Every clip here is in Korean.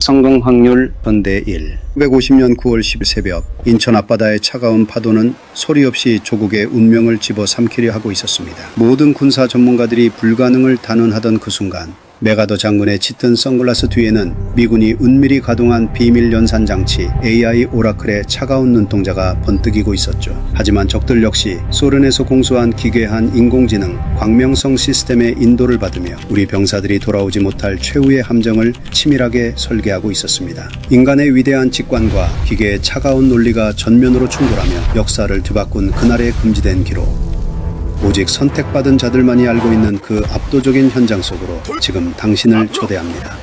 성공 확률 전대 1. 1950년 9월 10일 새벽 인천 앞바다의 차가운 파도는 소리 없이 조국의 운명을 집어삼키려 하고 있었습니다. 모든 군사 전문가들이 불가능을 단언하던 그 순간 메가더 장군의 짙은 선글라스 뒤에는 미군이 은밀히 가동한 비밀 연산 장치 AI 오라클의 차가운 눈동자가 번뜩이고 있었죠. 하지만 적들 역시 소련에서 공수한 기괴한 인공지능 광명성 시스템의 인도를 받으며 우리 병사들이 돌아오지 못할 최후의 함정을 치밀하게 설계하고 있었습니다. 인간의 위대한 직관과 기계의 차가운 논리가 전면으로 충돌하며 역사를 뒤바꾼 그날의 금지된 기록. 오직 선택받은 자들만이 알고 있는 그 압도적인 현장 속으로 지금 당신을 초대합니다.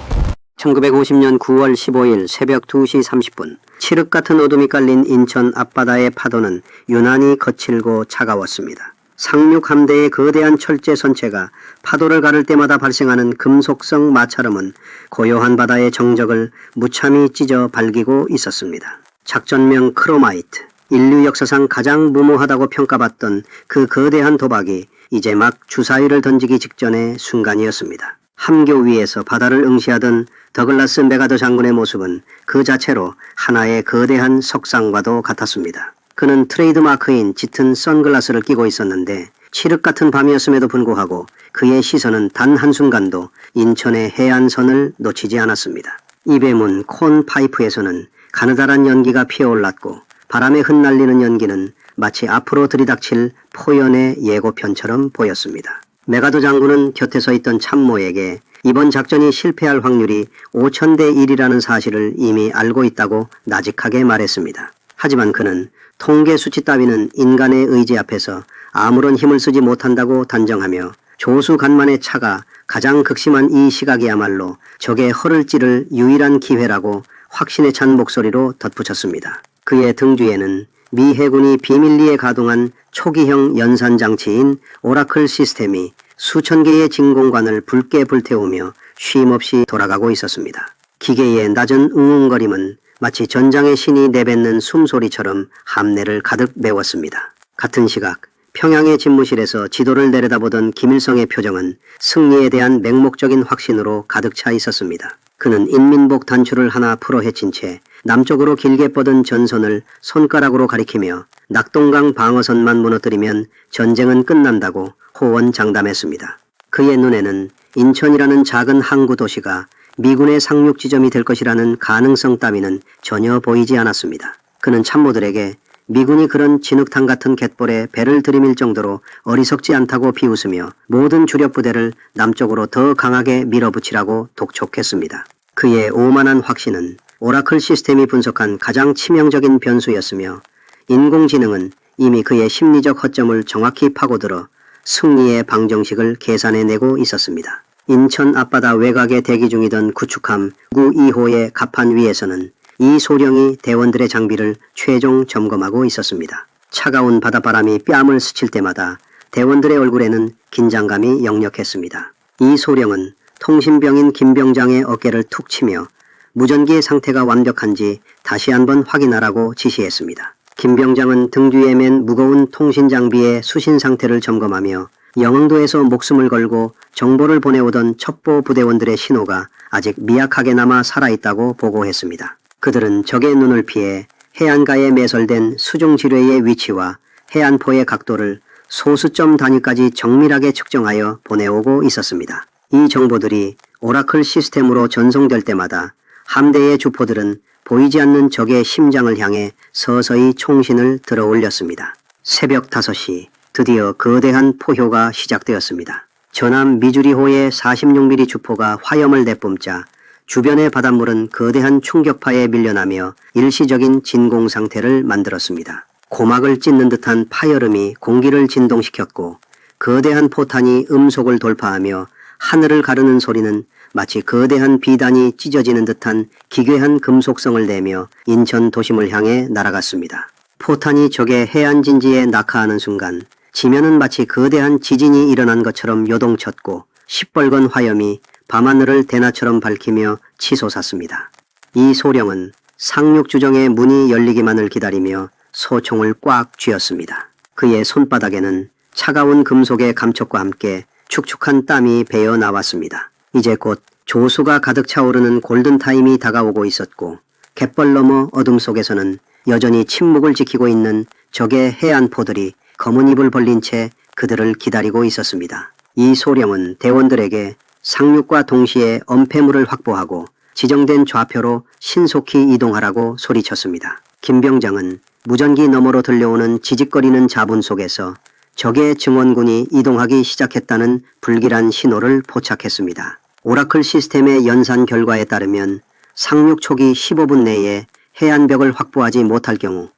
1950년 9월 15일 새벽 2시 30분 칠흑 같은 어둠이 깔린 인천 앞바다의 파도는 유난히 거칠고 차가웠습니다. 상륙 함대의 거대한 철제 선체가 파도를 가를 때마다 발생하는 금속성 마찰음은 고요한 바다의 정적을 무참히 찢어 발기고 있었습니다. 작전명 크로마이트. 인류 역사상 가장 무모하다고 평가받던 그 거대한 도박이 이제 막 주사위를 던지기 직전의 순간이었습니다. 함교 위에서 바다를 응시하던 더글라스 메가더 장군의 모습은 그 자체로 하나의 거대한 석상과도 같았습니다. 그는 트레이드마크인 짙은 선글라스를 끼고 있었는데 칠흑 같은 밤이었음에도 불구하고 그의 시선은 단 한순간도 인천의 해안선을 놓치지 않았습니다. 입에 문 콘 파이프에서는 가느다란 연기가 피어올랐고 바람에 흩날리는 연기는 마치 앞으로 들이닥칠 포연의 예고편처럼 보였습니다. 메가더 장군은 곁에 서 있던 참모에게 이번 작전이 실패할 확률이 5000대 1이라는 사실을 이미 알고 있다고 나직하게 말했습니다. 하지만 그는 통계 수치 따위는 인간의 의지 앞에서 아무런 힘을 쓰지 못한다고 단정하며 조수간만의 차가 가장 극심한 이 시각이야말로 적의 허를 찌를 유일한 기회라고 확신에 찬 목소리로 덧붙였습니다. 그의 등뒤에는 미 해군이 비밀리에 가동한 초기형 연산장치인 오라클 시스템이 수천 개의 진공관을 붉게 불태우며 쉼없이 돌아가고 있었습니다. 기계의 낮은 웅웅거림은 마치 전장의 신이 내뱉는 숨소리처럼 함내를 가득 메웠습니다. 같은 시각 평양의 집무실에서 지도를 내려다보던 김일성의 표정은 승리에 대한 맹목적인 확신으로 가득 차 있었습니다. 그는 인민복 단추를 하나 풀어 헤친 채 남쪽으로 길게 뻗은 전선을 손가락으로 가리키며 낙동강 방어선만 무너뜨리면 전쟁은 끝난다고 호언장담했습니다. 그의 눈에는 인천이라는 작은 항구 도시가 미군의 상륙 지점이 될 것이라는 가능성 따위는 전혀 보이지 않았습니다. 그는 참모들에게 미군이 그런 진흙탕 같은 갯벌에 배를 들이밀 정도로 어리석지 않다고 비웃으며 모든 주력 부대를 남쪽으로 더 강하게 밀어붙이라고 독촉했습니다. 그의 오만한 확신은 오라클 시스템이 분석한 가장 치명적인 변수였으며 인공지능은 이미 그의 심리적 허점을 정확히 파고들어 승리의 방정식을 계산해내고 있었습니다. 인천 앞바다 외곽에 대기 중이던 구축함 9-2호의 갑판 위에서는 이 소령이 대원들의 장비를 최종 점검하고 있었습니다. 차가운 바닷바람이 뺨을 스칠 때마다 대원들의 얼굴에는 긴장감이 역력했습니다. 이 소령은 통신병인 김병장의 어깨를 툭 치며 무전기의 상태가 완벽한지 다시 한번 확인하라고 지시했습니다. 김병장은 등 뒤에 맨 무거운 통신 장비의 수신 상태를 점검하며 영흥도에서 목숨을 걸고 정보를 보내오던 첩보 부대원들의 신호가 아직 미약하게 남아 살아있다고 보고했습니다. 그들은 적의 눈을 피해 해안가에 매설된 수중지뢰의 위치와 해안포의 각도를 소수점 단위까지 정밀하게 측정하여 보내오고 있었습니다. 이 정보들이 오라클 시스템으로 전송될 때마다 함대의 주포들은 보이지 않는 적의 심장을 향해 서서히 총신을 들어 올렸습니다. 새벽 5시 드디어 거대한 포효가 시작되었습니다. 전남 미주리호의 46mm 주포가 화염을 내뿜자 주변의 바닷물은 거대한 충격파에 밀려나며 일시적인 진공 상태를 만들었습니다. 고막을 찢는 듯한 파열음이 공기를 진동시켰고 거대한 포탄이 음속을 돌파하며 하늘을 가르는 소리는 마치 거대한 비단이 찢어지는 듯한 기괴한 금속성을 내며 인천 도심을 향해 날아갔습니다. 포탄이 적의 해안 진지에 낙하하는 순간 지면은 마치 거대한 지진이 일어난 것처럼 요동쳤고 시뻘건 화염이 밤하늘을 대낮처럼 밝히며 치솟았습니다. 이 소령은 상륙주정의 문이 열리기만을 기다리며 소총을 꽉 쥐었습니다. 그의 손바닥에는 차가운 금속의 감촉과 함께 축축한 땀이 배어 나왔습니다. 이제 곧 조수가 가득 차오르는 골든타임이 다가오고 있었고 갯벌 너머 어둠 속에서는 여전히 침묵을 지키고 있는 적의 해안포들이 검은 입을 벌린 채 그들을 기다리고 있었습니다. 이 소령은 대원들에게 상륙과 동시에 엄폐물을 확보하고 지정된 좌표로 신속히 이동하라고 소리쳤습니다. 김병장은 무전기 너머로 들려오는 지직거리는 자분 속에서 적의 증원군이 이동하기 시작했다는 불길한 신호를 포착했습니다. 오라클 시스템의 연산 결과에 따르면 상륙 초기 15분 내에 해안벽을 확보하지 못할 경우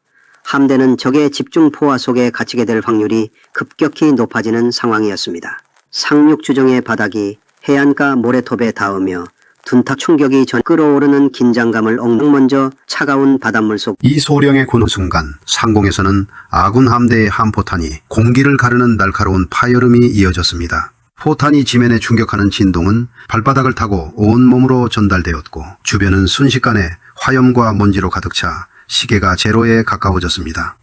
함대는 적의 집중 포화 속에 갇히게 될 확률이 급격히 높아지는 상황이었습니다. 상륙 주정의 바닥이 해안가 모래톱에 닿으며 둔탁 충격이 전 끓어오르는 긴장감을 엉망먼저 차가운 바닷물 속 이 소령의 고는 순간 상공에서는 아군 함대의 함포탄이 공기를 가르는 날카로운 파열음이 이어졌습니다. 포탄이 지면에 충격하는 진동은 발바닥을 타고 온몸으로 전달되었고 주변은 순식간에 화염과 먼지로 가득 차 시계가 제로에 가까워졌습니다.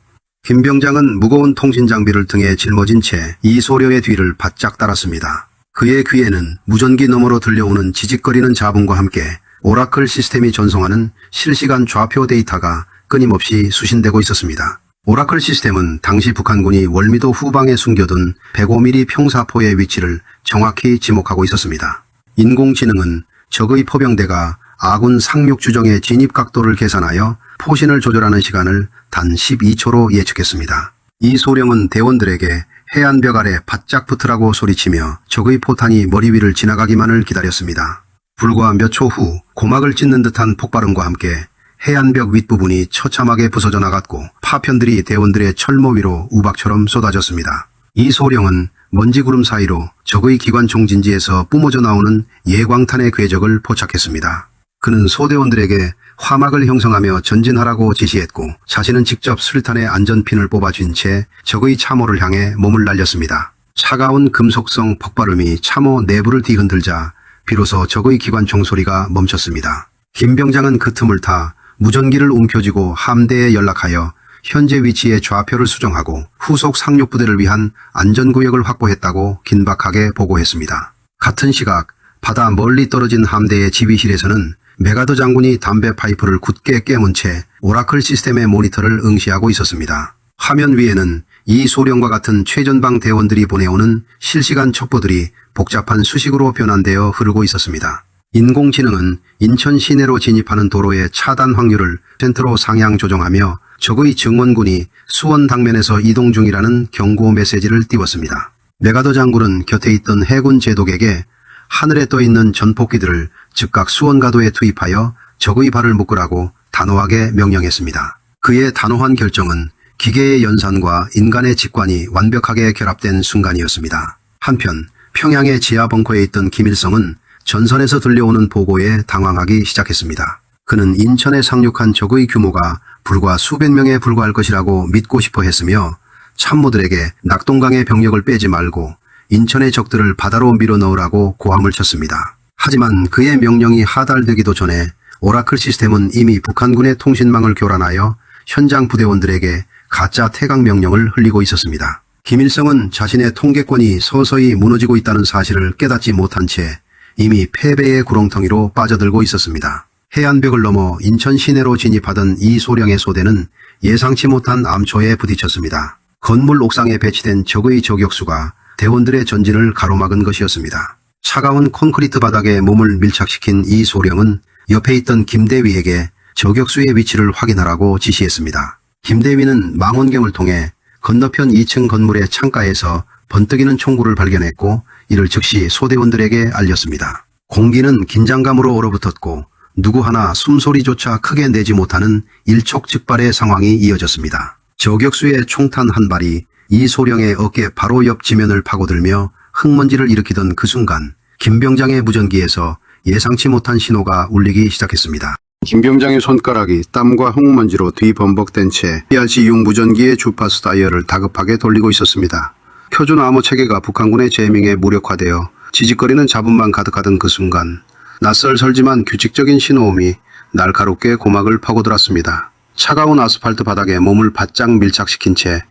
김병장은 무거운 통신 장비를 등에 짊어진 채 이 소령의 뒤를 바짝 따랐습니다. 그의 귀에는 무전기 너머로 들려오는 지직거리는 자분과 함께 오라클 시스템이 전송하는 실시간 좌표 데이터가 끊임없이 수신되고 있었습니다. 오라클 시스템은 당시 북한군이 월미도 후방에 숨겨둔 105mm 평사포의 위치를 정확히 지목하고 있었습니다. 인공지능은 적의 포병대가 아군 상륙 주정의 진입 각도를 계산하여 포신을 조절하는 시간을 단 12초로 예측했습니다. 이 소령은 대원들에게 해안벽 아래 바짝 붙으라고 소리치며 적의 포탄이 머리 위를 지나가기만을 기다렸습니다. 불과 몇 초 후 고막을 찢는 듯한 폭발음과 함께 해안벽 윗부분이 처참하게 부서져 나갔고 파편들이 대원들의 철모 위로 우박처럼 쏟아졌습니다. 이 소령은 먼지 구름 사이로 적의 기관총 진지에서 뿜어져 나오는 예광탄의 궤적을 포착했습니다. 그는 소대원들에게 화막을 형성하며 전진하라고 지시했고 자신은 직접 수류탄의 안전핀을 뽑아쥔 채 적의 참호를 향해 몸을 날렸습니다. 차가운 금속성 폭발음이 참호 내부를 뒤흔들자 비로소 적의 기관총 소리가 멈췄습니다. 김병장은 그 틈을 타 무전기를 움켜쥐고 함대에 연락하여 현재 위치의 좌표를 수정하고 후속 상륙부대를 위한 안전구역을 확보했다고 긴박하게 보고했습니다. 같은 시각 바다 멀리 떨어진 함대의 지휘실에서는 메가더 장군이 담배 파이프를 굳게 깨문 채 오라클 시스템의 모니터를 응시하고 있었습니다. 화면 위에는 이 소령과 같은 최전방 대원들이 보내오는 실시간 첩보들이 복잡한 수식으로 변환되어 흐르고 있었습니다. 인공지능은 인천 시내로 진입하는 도로의 차단 확률을 10%로 상향 조정하며 적의 증원군이 수원 당면에서 이동 중이라는 경고 메시지를 띄웠습니다. 메가더 장군은 곁에 있던 해군 제독에게 하늘에 떠 있는 전폭기들을 즉각 수원가도에 투입하여 적의 발을 묶으라고 단호하게 명령했습니다. 그의 단호한 결정은 기계의 연산과 인간의 직관이 완벽하게 결합된 순간이었습니다. 한편 평양의 지하 벙커에 있던 김일성은 전선에서 들려오는 보고에 당황하기 시작했습니다. 그는 인천에 상륙한 적의 규모가 불과 수백 명에 불과할 것이라고 믿고 싶어 했으며 참모들에게 낙동강의 병력을 빼지 말고 인천의 적들을 바다로 밀어넣으라고 고함을 쳤습니다. 하지만 그의 명령이 하달되기도 전에 오라클 시스템은 이미 북한군의 통신망을 교란하여 현장 부대원들에게 가짜 퇴각 명령을 흘리고 있었습니다. 김일성은 자신의 통계권이 서서히 무너지고 있다는 사실을 깨닫지 못한 채 이미 패배의 구렁텅이로 빠져들고 있었습니다. 해안벽을 넘어 인천 시내로 진입하던 이 소령의 소대는 예상치 못한 암초에 부딪혔습니다. 건물 옥상에 배치된 적의 저격수가 대원들의 전진을 가로막은 것이었습니다. 차가운 콘크리트 바닥에 몸을 밀착시킨 이 소령은 옆에 있던 김대위에게 저격수의 위치를 확인하라고 지시했습니다. 김대위는 망원경을 통해 건너편 2층 건물의 창가에서 번뜩이는 총구를 발견했고 이를 즉시 소대원들에게 알렸습니다. 공기는 긴장감으로 얼어붙었고 누구 하나 숨소리조차 크게 내지 못하는 일촉즉발의 상황이 이어졌습니다. 저격수의 총탄 한 발이 이 소령의 어깨 바로 옆 지면을 파고들며 흙먼지를 일으키던 그 순간 김병장의 무전기에서 예상치 못한 신호가 울리기 시작했습니다. 김병장의 손가락이 땀과 흙먼지로 뒤범벅된 채 PRC-6 무전기의 주파수 다이얼을 다급하게 돌리고 있었습니다. 표준 암호 체계가 북한군의 제밍에 무력화되어 지직거리는 잡음만 가득하던 그 순간 낯설지만 규칙적인 신호음이 날카롭게 고막을 파고들었습니다. 차가운 아스팔트 바닥에 몸을 바짝 밀착시킨 채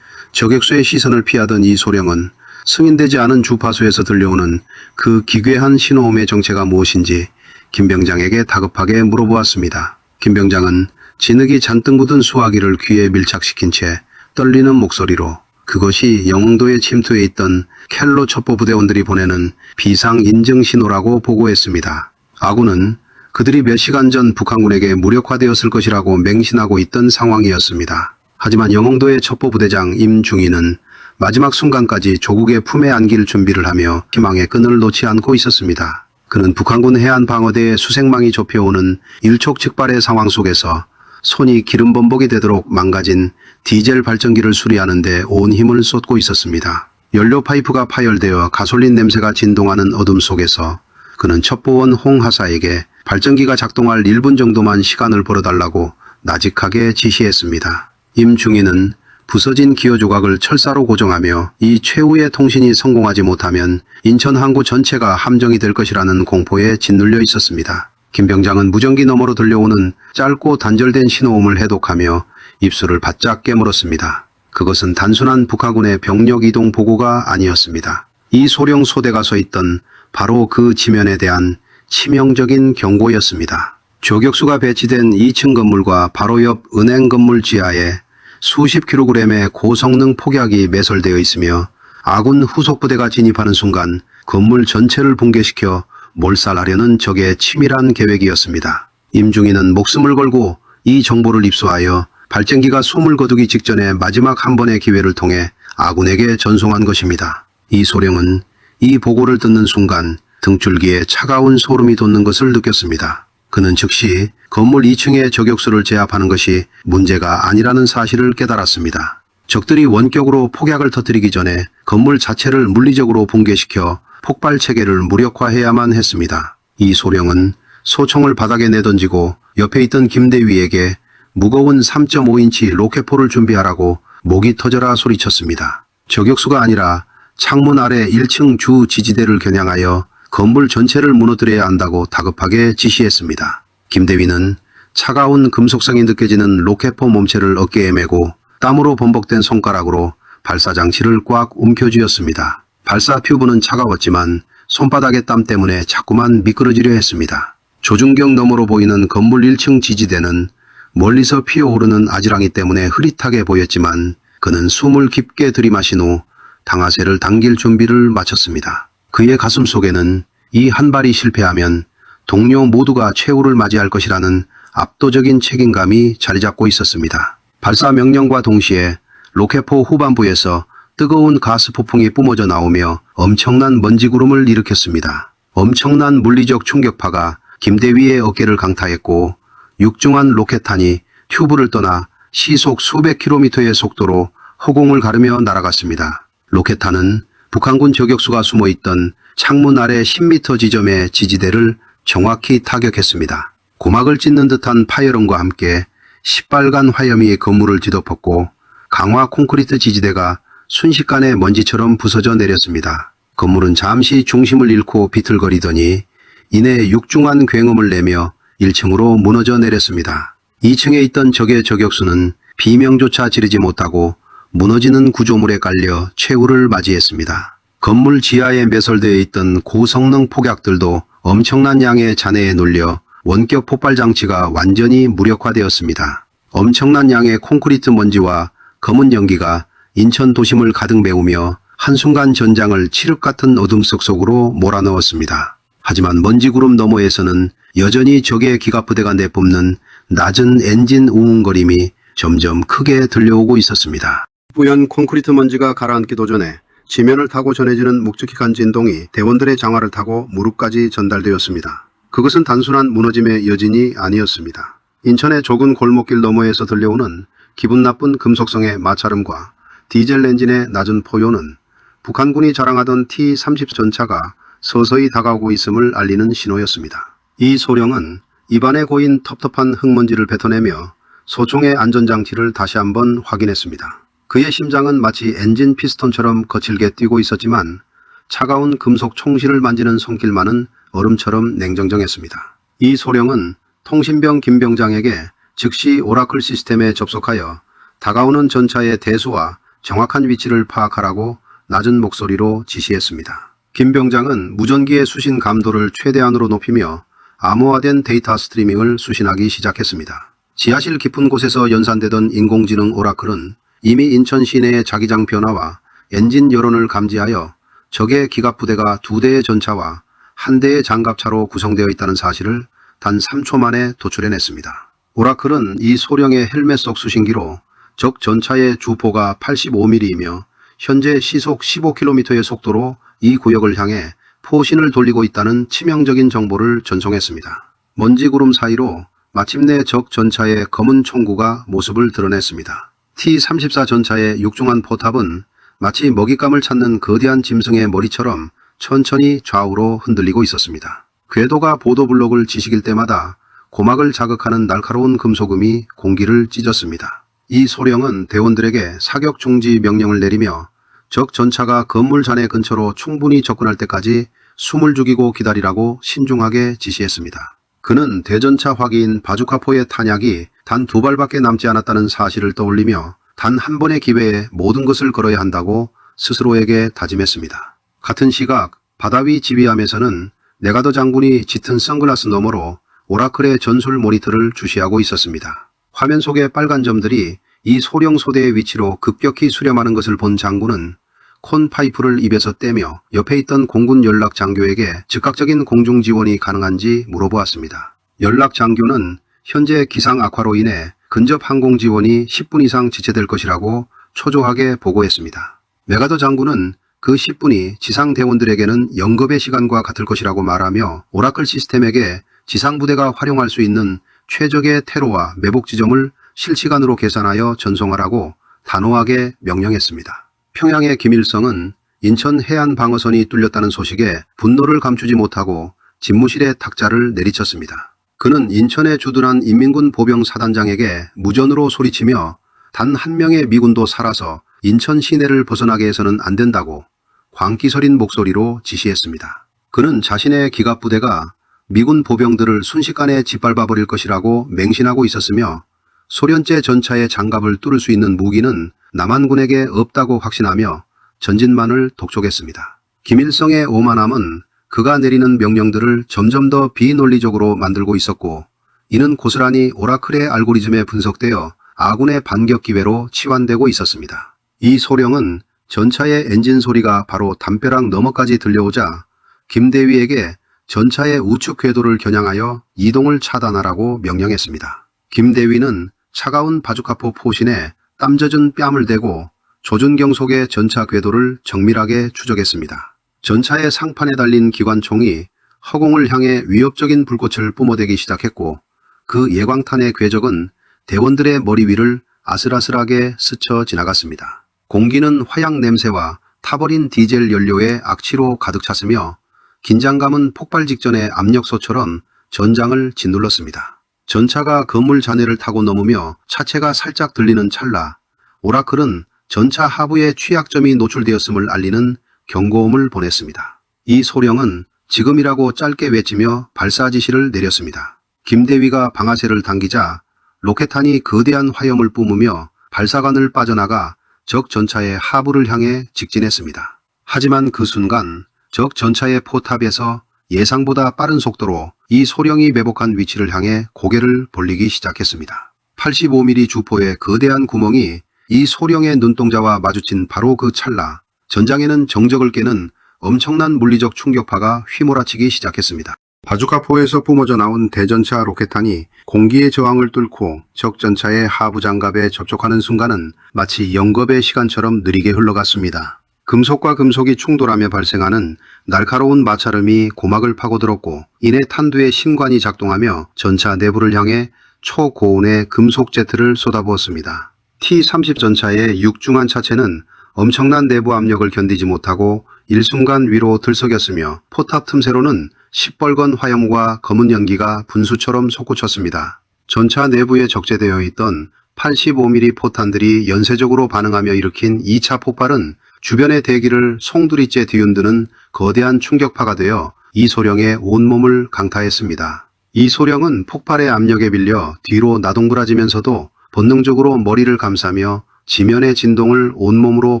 저격수의 시선을 피하던 이 소령은 승인되지 않은 주파수에서 들려오는 그 기괴한 신호음의 정체가 무엇인지 김 병장에게 다급하게 물어보았습니다. 김 병장은 진흙이 잔뜩 묻은 수화기를 귀에 밀착시킨 채 떨리는 목소리로 그것이 영흥도에 침투해 있던 켈로 첩보부대원들이 보내는 비상 인증 신호라고 보고했습니다. 아군은 그들이 몇 시간 전 북한군에게 무력화되었을 것이라고 맹신하고 있던 상황이었습니다. 하지만 영흥도의 첩보부대장 임중희는 마지막 순간까지 조국의 품에 안길 준비를 하며 희망의 끈을 놓지 않고 있었습니다. 그는 북한군 해안방어대의 수색망이 좁혀오는 일촉즉발의 상황 속에서 손이 기름 범벅이 되도록 망가진 디젤 발전기를 수리하는 데 온 힘을 쏟고 있었습니다. 연료 파이프가 파열되어 가솔린 냄새가 진동하는 어둠 속에서 그는 첩보원 홍하사에게 발전기가 작동할 1분 정도만 시간을 벌어달라고 나직하게 지시했습니다. 임중희는 부서진 기어 조각을 철사로 고정하며 이 최후의 통신이 성공하지 못하면 인천 항구 전체가 함정이 될 것이라는 공포에 짓눌려 있었습니다. 김 병장은 무전기 너머로 들려오는 짧고 단절된 신호음을 해독하며 입술을 바짝 깨물었습니다. 그것은 단순한 북한군의 병력 이동 보고가 아니었습니다. 이 소령 소대가 서 있던 바로 그 지면에 대한 치명적인 경고였습니다. 저격수가 배치된 2층 건물과 바로 옆 은행 건물 지하에 수십 킬로그램의 고성능 폭약이 매설되어 있으며 아군 후속부대가 진입하는 순간 건물 전체를 붕괴시켜 몰살하려는 적의 치밀한 계획이었습니다. 임중희는 목숨을 걸고 이 정보를 입수하여 발전기가 숨을 거두기 직전에 마지막 한 번의 기회를 통해 아군에게 전송한 것입니다. 이 소령은 이 보고를 듣는 순간 등줄기에 차가운 소름이 돋는 것을 느꼈습니다. 그는 즉시 건물 2층의 저격수를 제압하는 것이 문제가 아니라는 사실을 깨달았습니다. 적들이 원격으로 폭약을 터뜨리기 전에 건물 자체를 물리적으로 붕괴시켜 폭발 체계를 무력화해야만 했습니다. 이 소령은 소총을 바닥에 내던지고 옆에 있던 김대위에게 무거운 3.5인치 로켓포를 준비하라고 목이 터져라 소리쳤습니다. 저격수가 아니라 창문 아래 1층 주 지지대를 겨냥하여 건물 전체를 무너뜨려야 한다고 다급하게 지시했습니다. 김대위는 차가운 금속성이 느껴지는 로켓포 몸체를 어깨에 메고 땀으로 범벅된 손가락으로 발사장치를 꽉 움켜쥐었습니다. 발사 튜브는 차가웠지만 손바닥의 땀 때문에 자꾸만 미끄러지려 했습니다. 조준경 너머로 보이는 건물 1층 지지대는 멀리서 피어오르는 아지랑이 때문에 흐릿하게 보였지만 그는 숨을 깊게 들이마신 후 당하세를 당길 준비를 마쳤습니다. 그의 가슴 속에는 이 한 발이 실패하면 동료 모두가 최후를 맞이할 것이라는 압도적인 책임감이 자리 잡고 있었습니다. 발사 명령과 동시에 로켓포 후반부에서 뜨거운 가스 폭풍이 뿜어져 나오며 엄청난 먼지 구름을 일으켰습니다. 엄청난 물리적 충격파가 김대위의 어깨를 강타했고 육중한 로켓탄이 튜브를 떠나 시속 수백 킬로미터의 속도로 허공을 가르며 날아갔습니다. 로켓탄은 북한군 저격수가 숨어있던 창문 아래 10m 지점의 지지대를 정확히 타격했습니다. 고막을 찢는 듯한 파열음과 함께 시빨간 화염이 건물을 뒤덮었고 강화 콘크리트 지지대가 순식간에 먼지처럼 부서져 내렸습니다. 건물은 잠시 중심을 잃고 비틀거리더니 이내 육중한 굉음을 내며 1층으로 무너져 내렸습니다. 2층에 있던 적의 저격수는 비명조차 지르지 못하고 무너지는 구조물에 깔려 최후를 맞이했습니다. 건물 지하에 매설되어 있던 고성능 폭약들도 엄청난 양의 잔해에 눌려 원격 폭발 장치가 완전히 무력화되었습니다. 엄청난 양의 콘크리트 먼지와 검은 연기가 인천 도심을 가득 메우며 한순간 전장을 칠흑 같은 어둠 속으로 몰아넣었습니다. 하지만 먼지 구름 너머에서는 여전히 적의 기갑부대가 내뿜는 낮은 엔진 우웅거림이 점점 크게 들려오고 있었습니다. 뿌연 콘크리트 먼지가 가라앉기도 전에 지면을 타고 전해지는 묵직한 진동이 대원들의 장화를 타고 무릎까지 전달되었습니다. 그것은 단순한 무너짐의 여진이 아니었습니다. 인천의 좁은 골목길 너머에서 들려오는 기분 나쁜 금속성의 마찰음과 디젤 엔진의 낮은 포효는 북한군이 자랑하던 T-30 전차가 서서히 다가오고 있음을 알리는 신호였습니다. 이 소령은 입안에 고인 텁텁한 흙먼지를 뱉어내며 소총의 안전장치를 다시 한번 확인했습니다. 그의 심장은 마치 엔진 피스톤처럼 거칠게 뛰고 있었지만 차가운 금속 총실을 만지는 손길만은 얼음처럼 냉정정했습니다. 이 소령은 통신병 김 병장에게 즉시 오라클 시스템에 접속하여 다가오는 전차의 대수와 정확한 위치를 파악하라고 낮은 목소리로 지시했습니다. 김 병장은 무전기의 수신 감도를 최대한으로 높이며 암호화된 데이터 스트리밍을 수신하기 시작했습니다. 지하실 깊은 곳에서 연산되던 인공지능 오라클은 이미 인천 시내의 자기장 변화와 엔진 여론을 감지하여 적의 기갑부대가 2대의 전차와 1대의 장갑차로 구성되어 있다는 사실을 단 3초 만에 도출해냈습니다. 오라클은 이 소령의 헬멧 속 수신기로 적 전차의 주포가 85mm이며 현재 시속 15km의 속도로 이 구역을 향해 포신을 돌리고 있다는 치명적인 정보를 전송했습니다. 먼지 구름 사이로 마침내 적 전차의 검은 총구가 모습을 드러냈습니다. T-34 전차의 육중한 포탑은 마치 먹잇감을 찾는 거대한 짐승의 머리처럼 천천히 좌우로 흔들리고 있었습니다. 궤도가 보도블록을 지식일 때마다 고막을 자극하는 날카로운 금속음이 공기를 찢었습니다. 이 소령은 대원들에게 사격 중지 명령을 내리며 적 전차가 건물 잔해 근처로 충분히 접근할 때까지 숨을 죽이고 기다리라고 신중하게 지시했습니다. 그는 대전차 화기인 바주카포의 탄약이 단 2발밖에 남지 않았다는 사실을 떠올리며 단 한 번의 기회에 모든 것을 걸어야 한다고 스스로에게 다짐했습니다. 같은 시각 바다 위 지휘함에서는 네가더 장군이 짙은 선글라스 너머로 오라클의 전술 모니터를 주시하고 있었습니다. 화면 속의 빨간 점들이 이 소령 소대의 위치로 급격히 수렴하는 것을 본 장군은 콘 파이프를 입에서 떼며 옆에 있던 공군 연락 장교에게 즉각적인 공중 지원이 가능한지 물어보았습니다. 연락 장교는 현재 기상 악화로 인해 근접 항공 지원이 10분 이상 지체될 것이라고 초조하게 보고했습니다. 메가더 장군은 그 10분이 지상 대원들에게는 영겁의 시간과 같을 것이라고 말하며 오라클 시스템에게 지상부대가 활용할 수 있는 최적의 퇴로와 매복 지점을 실시간으로 계산하여 전송하라고 단호하게 명령했습니다. 평양의 김일성은 인천 해안방어선이 뚫렸다는 소식에 분노를 감추지 못하고 집무실에 탁자를 내리쳤습니다. 그는 인천에 주둔한 인민군 보병 사단장에게 무전으로 소리치며 단 한 명의 미군도 살아서 인천 시내를 벗어나게 해서는 안 된다고 광기서린 목소리로 지시했습니다. 그는 자신의 기갑부대가 미군 보병들을 순식간에 짓밟아 버릴 것이라고 맹신하고 있었으며 소련제 전차의 장갑을 뚫을 수 있는 무기는 남한군에게 없다고 확신하며 전진만을 독촉했습니다. 김일성의 오만함은 그가 내리는 명령들을 점점 더 비논리적으로 만들고 있었고 이는 고스란히 오라클의 알고리즘에 분석되어 아군의 반격 기회로 치환되고 있었습니다. 이 소령은 전차의 엔진 소리가 바로 담벼락 너머까지 들려오자 김대위에게 전차의 우측 궤도를 겨냥하여 이동을 차단하라고 명령했습니다. 김대위는 차가운 바주카포 포신에 땀 젖은 뺨을 대고 조준경 속의 전차 궤도를 정밀하게 추적했습니다. 전차의 상판에 달린 기관총이 허공을 향해 위협적인 불꽃을 뿜어대기 시작했고 그 예광탄의 궤적은 대원들의 머리 위를 아슬아슬하게 스쳐 지나갔습니다. 공기는 화약 냄새와 타버린 디젤 연료의 악취로 가득 찼으며 긴장감은 폭발 직전의 압력소처럼 전장을 짓눌렀습니다. 전차가 건물 잔해를 타고 넘으며 차체가 살짝 들리는 찰나 오라클은 전차 하부에 취약점이 노출되었음을 알리는 경고음을 보냈습니다. 이 소령은 지금이라고 짧게 외치며 발사 지시를 내렸습니다. 김대위가 방아쇠를 당기자 로켓탄이 거대한 화염을 뿜으며 발사관을 빠져나가 적 전차의 하부를 향해 직진했습니다. 하지만 그 순간 적 전차의 포탑에서 예상보다 빠른 속도로 이 소령이 매복한 위치를 향해 고개를 돌리기 시작했습니다. 85mm 주포의 거대한 구멍이 이 소령의 눈동자와 마주친 바로 그 찰나 전장에는 정적을 깨는 엄청난 물리적 충격파가 휘몰아치기 시작했습니다. 바주카포에서 뿜어져 나온 대전차 로켓탄이 공기의 저항을 뚫고 적 전차의 하부 장갑에 접촉하는 순간은 마치 영겁의 시간처럼 느리게 흘러갔습니다. 금속과 금속이 충돌하며 발생하는 날카로운 마찰음이 고막을 파고들었고 이내 탄두의 신관이 작동하며 전차 내부를 향해 초고온의 금속 제트를 쏟아부었습니다. T-30 전차의 육중한 차체는 엄청난 내부 압력을 견디지 못하고 일순간 위로 들썩였으며 포탑 틈새로는 시뻘건 화염과 검은 연기가 분수처럼 솟구쳤습니다. 전차 내부에 적재되어 있던 85mm 포탄들이 연쇄적으로 반응하며 일으킨 2차 폭발은 주변의 대기를 송두리째 뒤흔드는 거대한 충격파가 되어 이 소령의 온몸을 강타했습니다. 이 소령은 폭발의 압력에 빌려 뒤로 나동그라지면서도 본능적으로 머리를 감싸며 지면의 진동을 온몸으로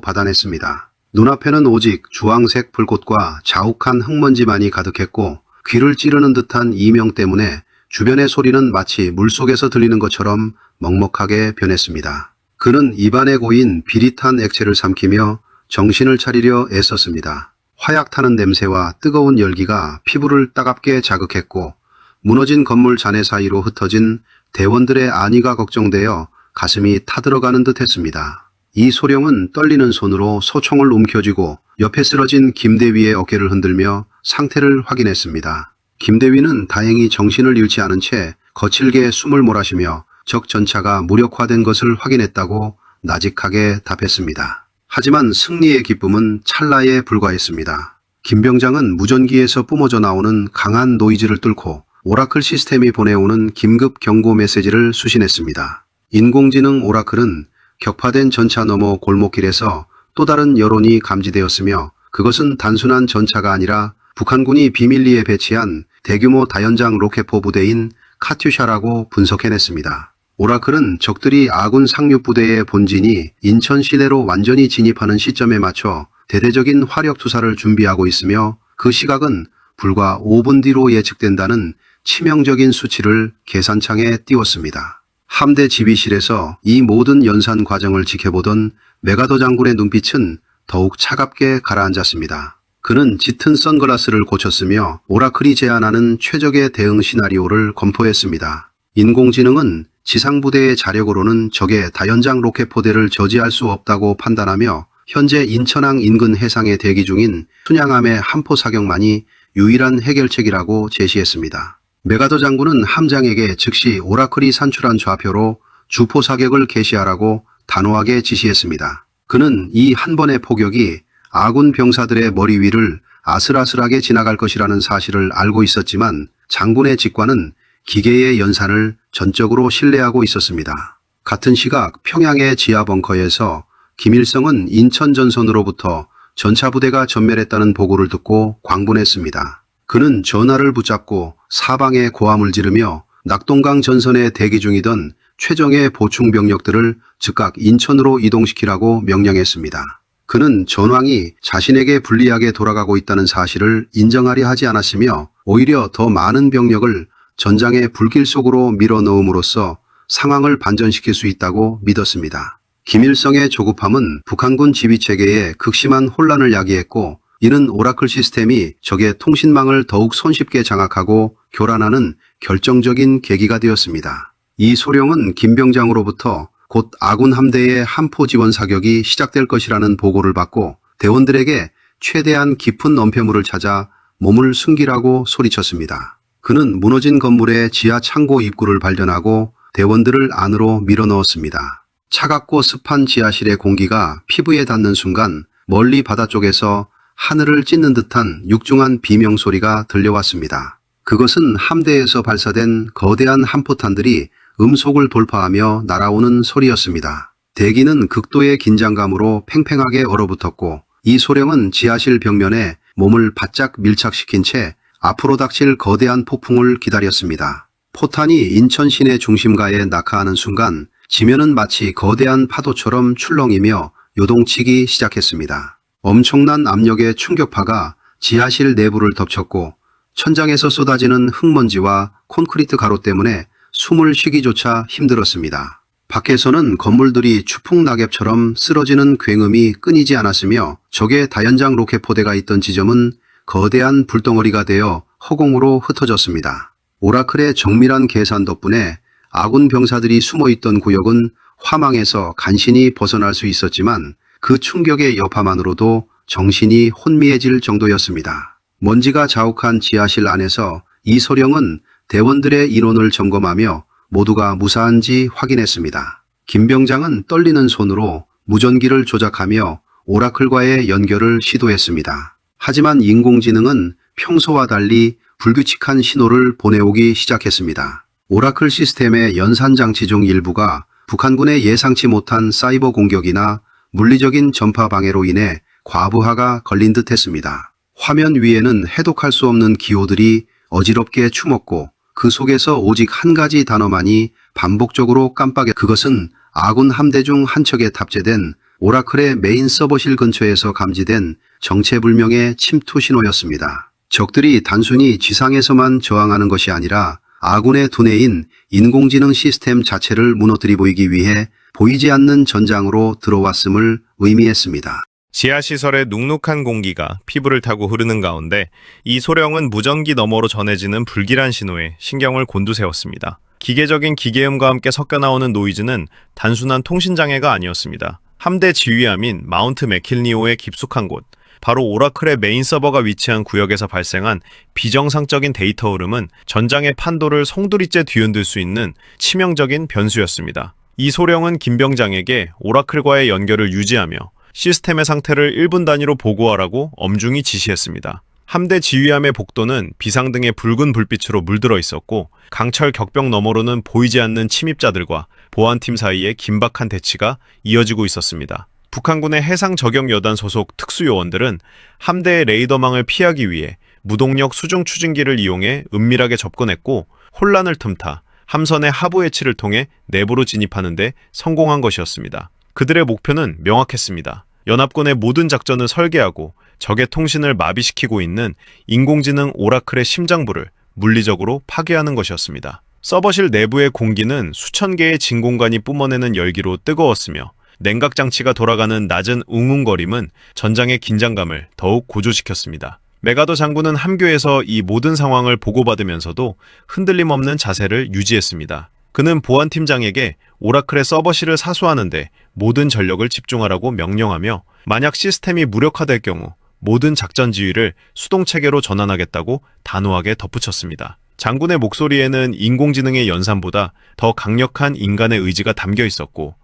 받아냈습니다. 눈앞에는 오직 주황색 불꽃과 자욱한 흙먼지만이 가득했고 귀를 찌르는 듯한 이명 때문에 주변의 소리는 마치 물속에서 들리는 것처럼 먹먹하게 변했습니다. 그는 입안에 고인 비릿한 액체를 삼키며 정신을 차리려 애썼습니다. 화약 타는 냄새와 뜨거운 열기가 피부를 따갑게 자극했고 무너진 건물 잔해 사이로 흩어진 대원들의 안위가 걱정되어 가슴이 타들어가는 듯 했습니다. 이 소령은 떨리는 손으로 소총을 움켜쥐고 옆에 쓰러진 김대위의 어깨를 흔들며 상태를 확인했습니다. 김대위는 다행히 정신을 잃지 않은 채 거칠게 숨을 몰아쉬며 적 전차가 무력화된 것을 확인했다고 나직하게 답했습니다. 하지만 승리의 기쁨은 찰나에 불과했습니다. 김병장은 무전기에서 뿜어져 나오는 강한 노이즈를 뚫고 오라클 시스템이 보내오는 긴급 경고 메시지를 수신했습니다. 인공지능 오라클은 격파된 전차 너머 골목길에서 또 다른 여론이 감지되었으며 그것은 단순한 전차가 아니라 북한군이 비밀리에 배치한 대규모 다연장 로켓포 부대인 카튜샤라고 분석해냈습니다. 오라클은 적들이 아군 상륙부대의 본진이 인천 시내로 완전히 진입하는 시점에 맞춰 대대적인 화력 투사를 준비하고 있으며 그 시각은 불과 5분 뒤로 예측된다는 치명적인 수치를 계산창에 띄웠습니다. 함대 지휘실에서 이 모든 연산 과정을 지켜보던 메가더 장군의 눈빛은 더욱 차갑게 가라앉았습니다. 그는 짙은 선글라스를 고쳤으며 오라클이 제안하는 최적의 대응 시나리오를 검토했습니다. 인공지능은 지상부대의 자력으로는 적의 다연장 로켓포대를 저지할 수 없다고 판단하며 현재 인천항 인근 해상에 대기 중인 순양함의 함포 사격만이 유일한 해결책이라고 제시했습니다. 메가더 장군은 함장에게 즉시 오라클이 산출한 좌표로 주포 사격을 개시하라고 단호하게 지시했습니다. 그는 이 한 번의 포격이 아군 병사들의 머리 위를 아슬아슬하게 지나갈 것이라는 사실을 알고 있었지만 장군의 직관은 기계의 연산을 전적으로 신뢰하고 있었습니다. 같은 시각 평양의 지하 벙커에서 김일성은 인천 전선으로부터 전차부대가 전멸했다는 보고를 듣고 광분했습니다. 그는 전화를 붙잡고 사방에 고함을 지르며 낙동강 전선에 대기 중이던 최정예 보충 병력들을 즉각 인천으로 이동시키라고 명령했습니다. 그는 전황이 자신에게 불리하게 돌아가고 있다는 사실을 인정하려 하지 않았으며 오히려 더 많은 병력을 전장의 불길 속으로 밀어넣음으로써 상황을 반전시킬 수 있다고 믿었습니다. 김일성의 조급함은 북한군 지휘체계에 극심한 혼란을 야기했고 이는 오라클 시스템이 적의 통신망을 더욱 손쉽게 장악하고 교란하는 결정적인 계기가 되었습니다. 이 소령은 김병장으로부터 곧 아군 함대의 함포 지원 사격이 시작될 것이라는 보고를 받고 대원들에게 최대한 깊은 엄폐물을 찾아 몸을 숨기라고 소리쳤습니다. 그는 무너진 건물의 지하 창고 입구를 발견하고 대원들을 안으로 밀어넣었습니다. 차갑고 습한 지하실의 공기가 피부에 닿는 순간 멀리 바다 쪽에서 하늘을 찢는 듯한 육중한 비명소리가 들려왔습니다. 그것은 함대에서 발사된 거대한 함포탄들이 음속을 돌파하며 날아오는 소리였습니다. 대기는 극도의 긴장감으로 팽팽하게 얼어붙었고 이 소령은 지하실 벽면에 몸을 바짝 밀착시킨 채 앞으로 닥칠 거대한 폭풍을 기다렸습니다. 포탄이 인천 시내 중심가에 낙하하는 순간 지면은 마치 거대한 파도처럼 출렁이며 요동치기 시작했습니다. 엄청난 압력의 충격파가 지하실 내부를 덮쳤고 천장에서 쏟아지는 흙먼지와 콘크리트 가루 때문에 숨을 쉬기조차 힘들었습니다. 밖에서는 건물들이 추풍낙엽처럼 쓰러지는 굉음이 끊이지 않았으며 적의 다연장 로켓포대가 있던 지점은 거대한 불덩어리가 되어 허공으로 흩어졌습니다. 오라클의 정밀한 계산 덕분에 아군 병사들이 숨어있던 구역은 화망에서 간신히 벗어날 수 있었지만 그 충격의 여파만으로도 정신이 혼미해질 정도였습니다. 먼지가 자욱한 지하실 안에서 이소령은 대원들의 인원을 점검하며 모두가 무사한지 확인했습니다. 김병장은 떨리는 손으로 무전기를 조작하며 오라클과의 연결을 시도했습니다. 하지만 인공지능은 평소와 달리 불규칙한 신호를 보내오기 시작했습니다. 오라클 시스템의 연산장치 중 일부가 북한군의 예상치 못한 사이버 공격이나 물리적인 전파 방해로 인해 과부하가 걸린 듯 했습니다. 화면 위에는 해독할 수 없는 기호들이 어지럽게 추먹고 그 속에서 오직 한 가지 단어만이 반복적으로 깜빡여 그것은 아군 함대 중 한 척에 탑재된 오라클의 메인 서버실 근처에서 감지된 정체불명의 침투 신호였습니다. 적들이 단순히 지상에서만 저항하는 것이 아니라 아군의 두뇌인 인공지능 시스템 자체를 무너뜨리 보이기 위해 보이지 않는 전장으로 들어왔음을 의미했습니다. 지하시설의 눅눅한 공기가 피부를 타고 흐르는 가운데 이 소령은 무전기 너머로 전해지는 불길한 신호에 신경을 곤두세웠습니다. 기계적인 기계음과 함께 섞여 나오는 노이즈는 단순한 통신장애가 아니었습니다. 함대 지휘함인 마운트 맥킬니오의 깊숙한 곳, 바로 오라클의 메인 서버가 위치한 구역에서 발생한 비정상적인 데이터 흐름은 전장의 판도를 송두리째 뒤흔들 수 있는 치명적인 변수였습니다. 이 소령은 김병장에게 오라클과의 연결을 유지하며 시스템의 상태를 1분 단위로 보고하라고 엄중히 지시했습니다. 함대 지휘함의 복도는 비상등의 붉은 불빛으로 물들어 있었고 강철 격벽 너머로는 보이지 않는 침입자들과 보안팀 사이에 긴박한 대치가 이어지고 있었습니다. 북한군의 해상저격여단 소속 특수요원들은 함대의 레이더망을 피하기 위해 무동력 수중 추진기를 이용해 은밀하게 접근했고 혼란을 틈타 함선의 하부 해치를 통해 내부로 진입하는 데 성공한 것이었습니다. 그들의 목표는 명확했습니다. 연합군의 모든 작전을 설계하고 적의 통신을 마비시키고 있는 인공지능 오라클의 심장부를 물리적으로 파괴하는 것이었습니다. 서버실 내부의 공기는 수천 개의 진공관이 뿜어내는 열기로 뜨거웠으며 냉각장치가 돌아가는 낮은 웅웅거림은 전장의 긴장감을 더욱 고조시켰습니다. 메가더 장군은 함교에서 이 모든 상황을 보고받으면서도 흔들림 없는 자세를 유지했습니다. 그는 보안팀장에게 오라클의 서버실을 사수하는데 모든 전력을 집중하라고 명령하며 만약 시스템이 무력화될 경우 모든 작전 지휘를 수동체계로 전환하겠다고 단호하게 덧붙였습니다. 장군의 목소리에는 인공지능의 연산보다 더 강력한 인간의 의지가 담겨 있었고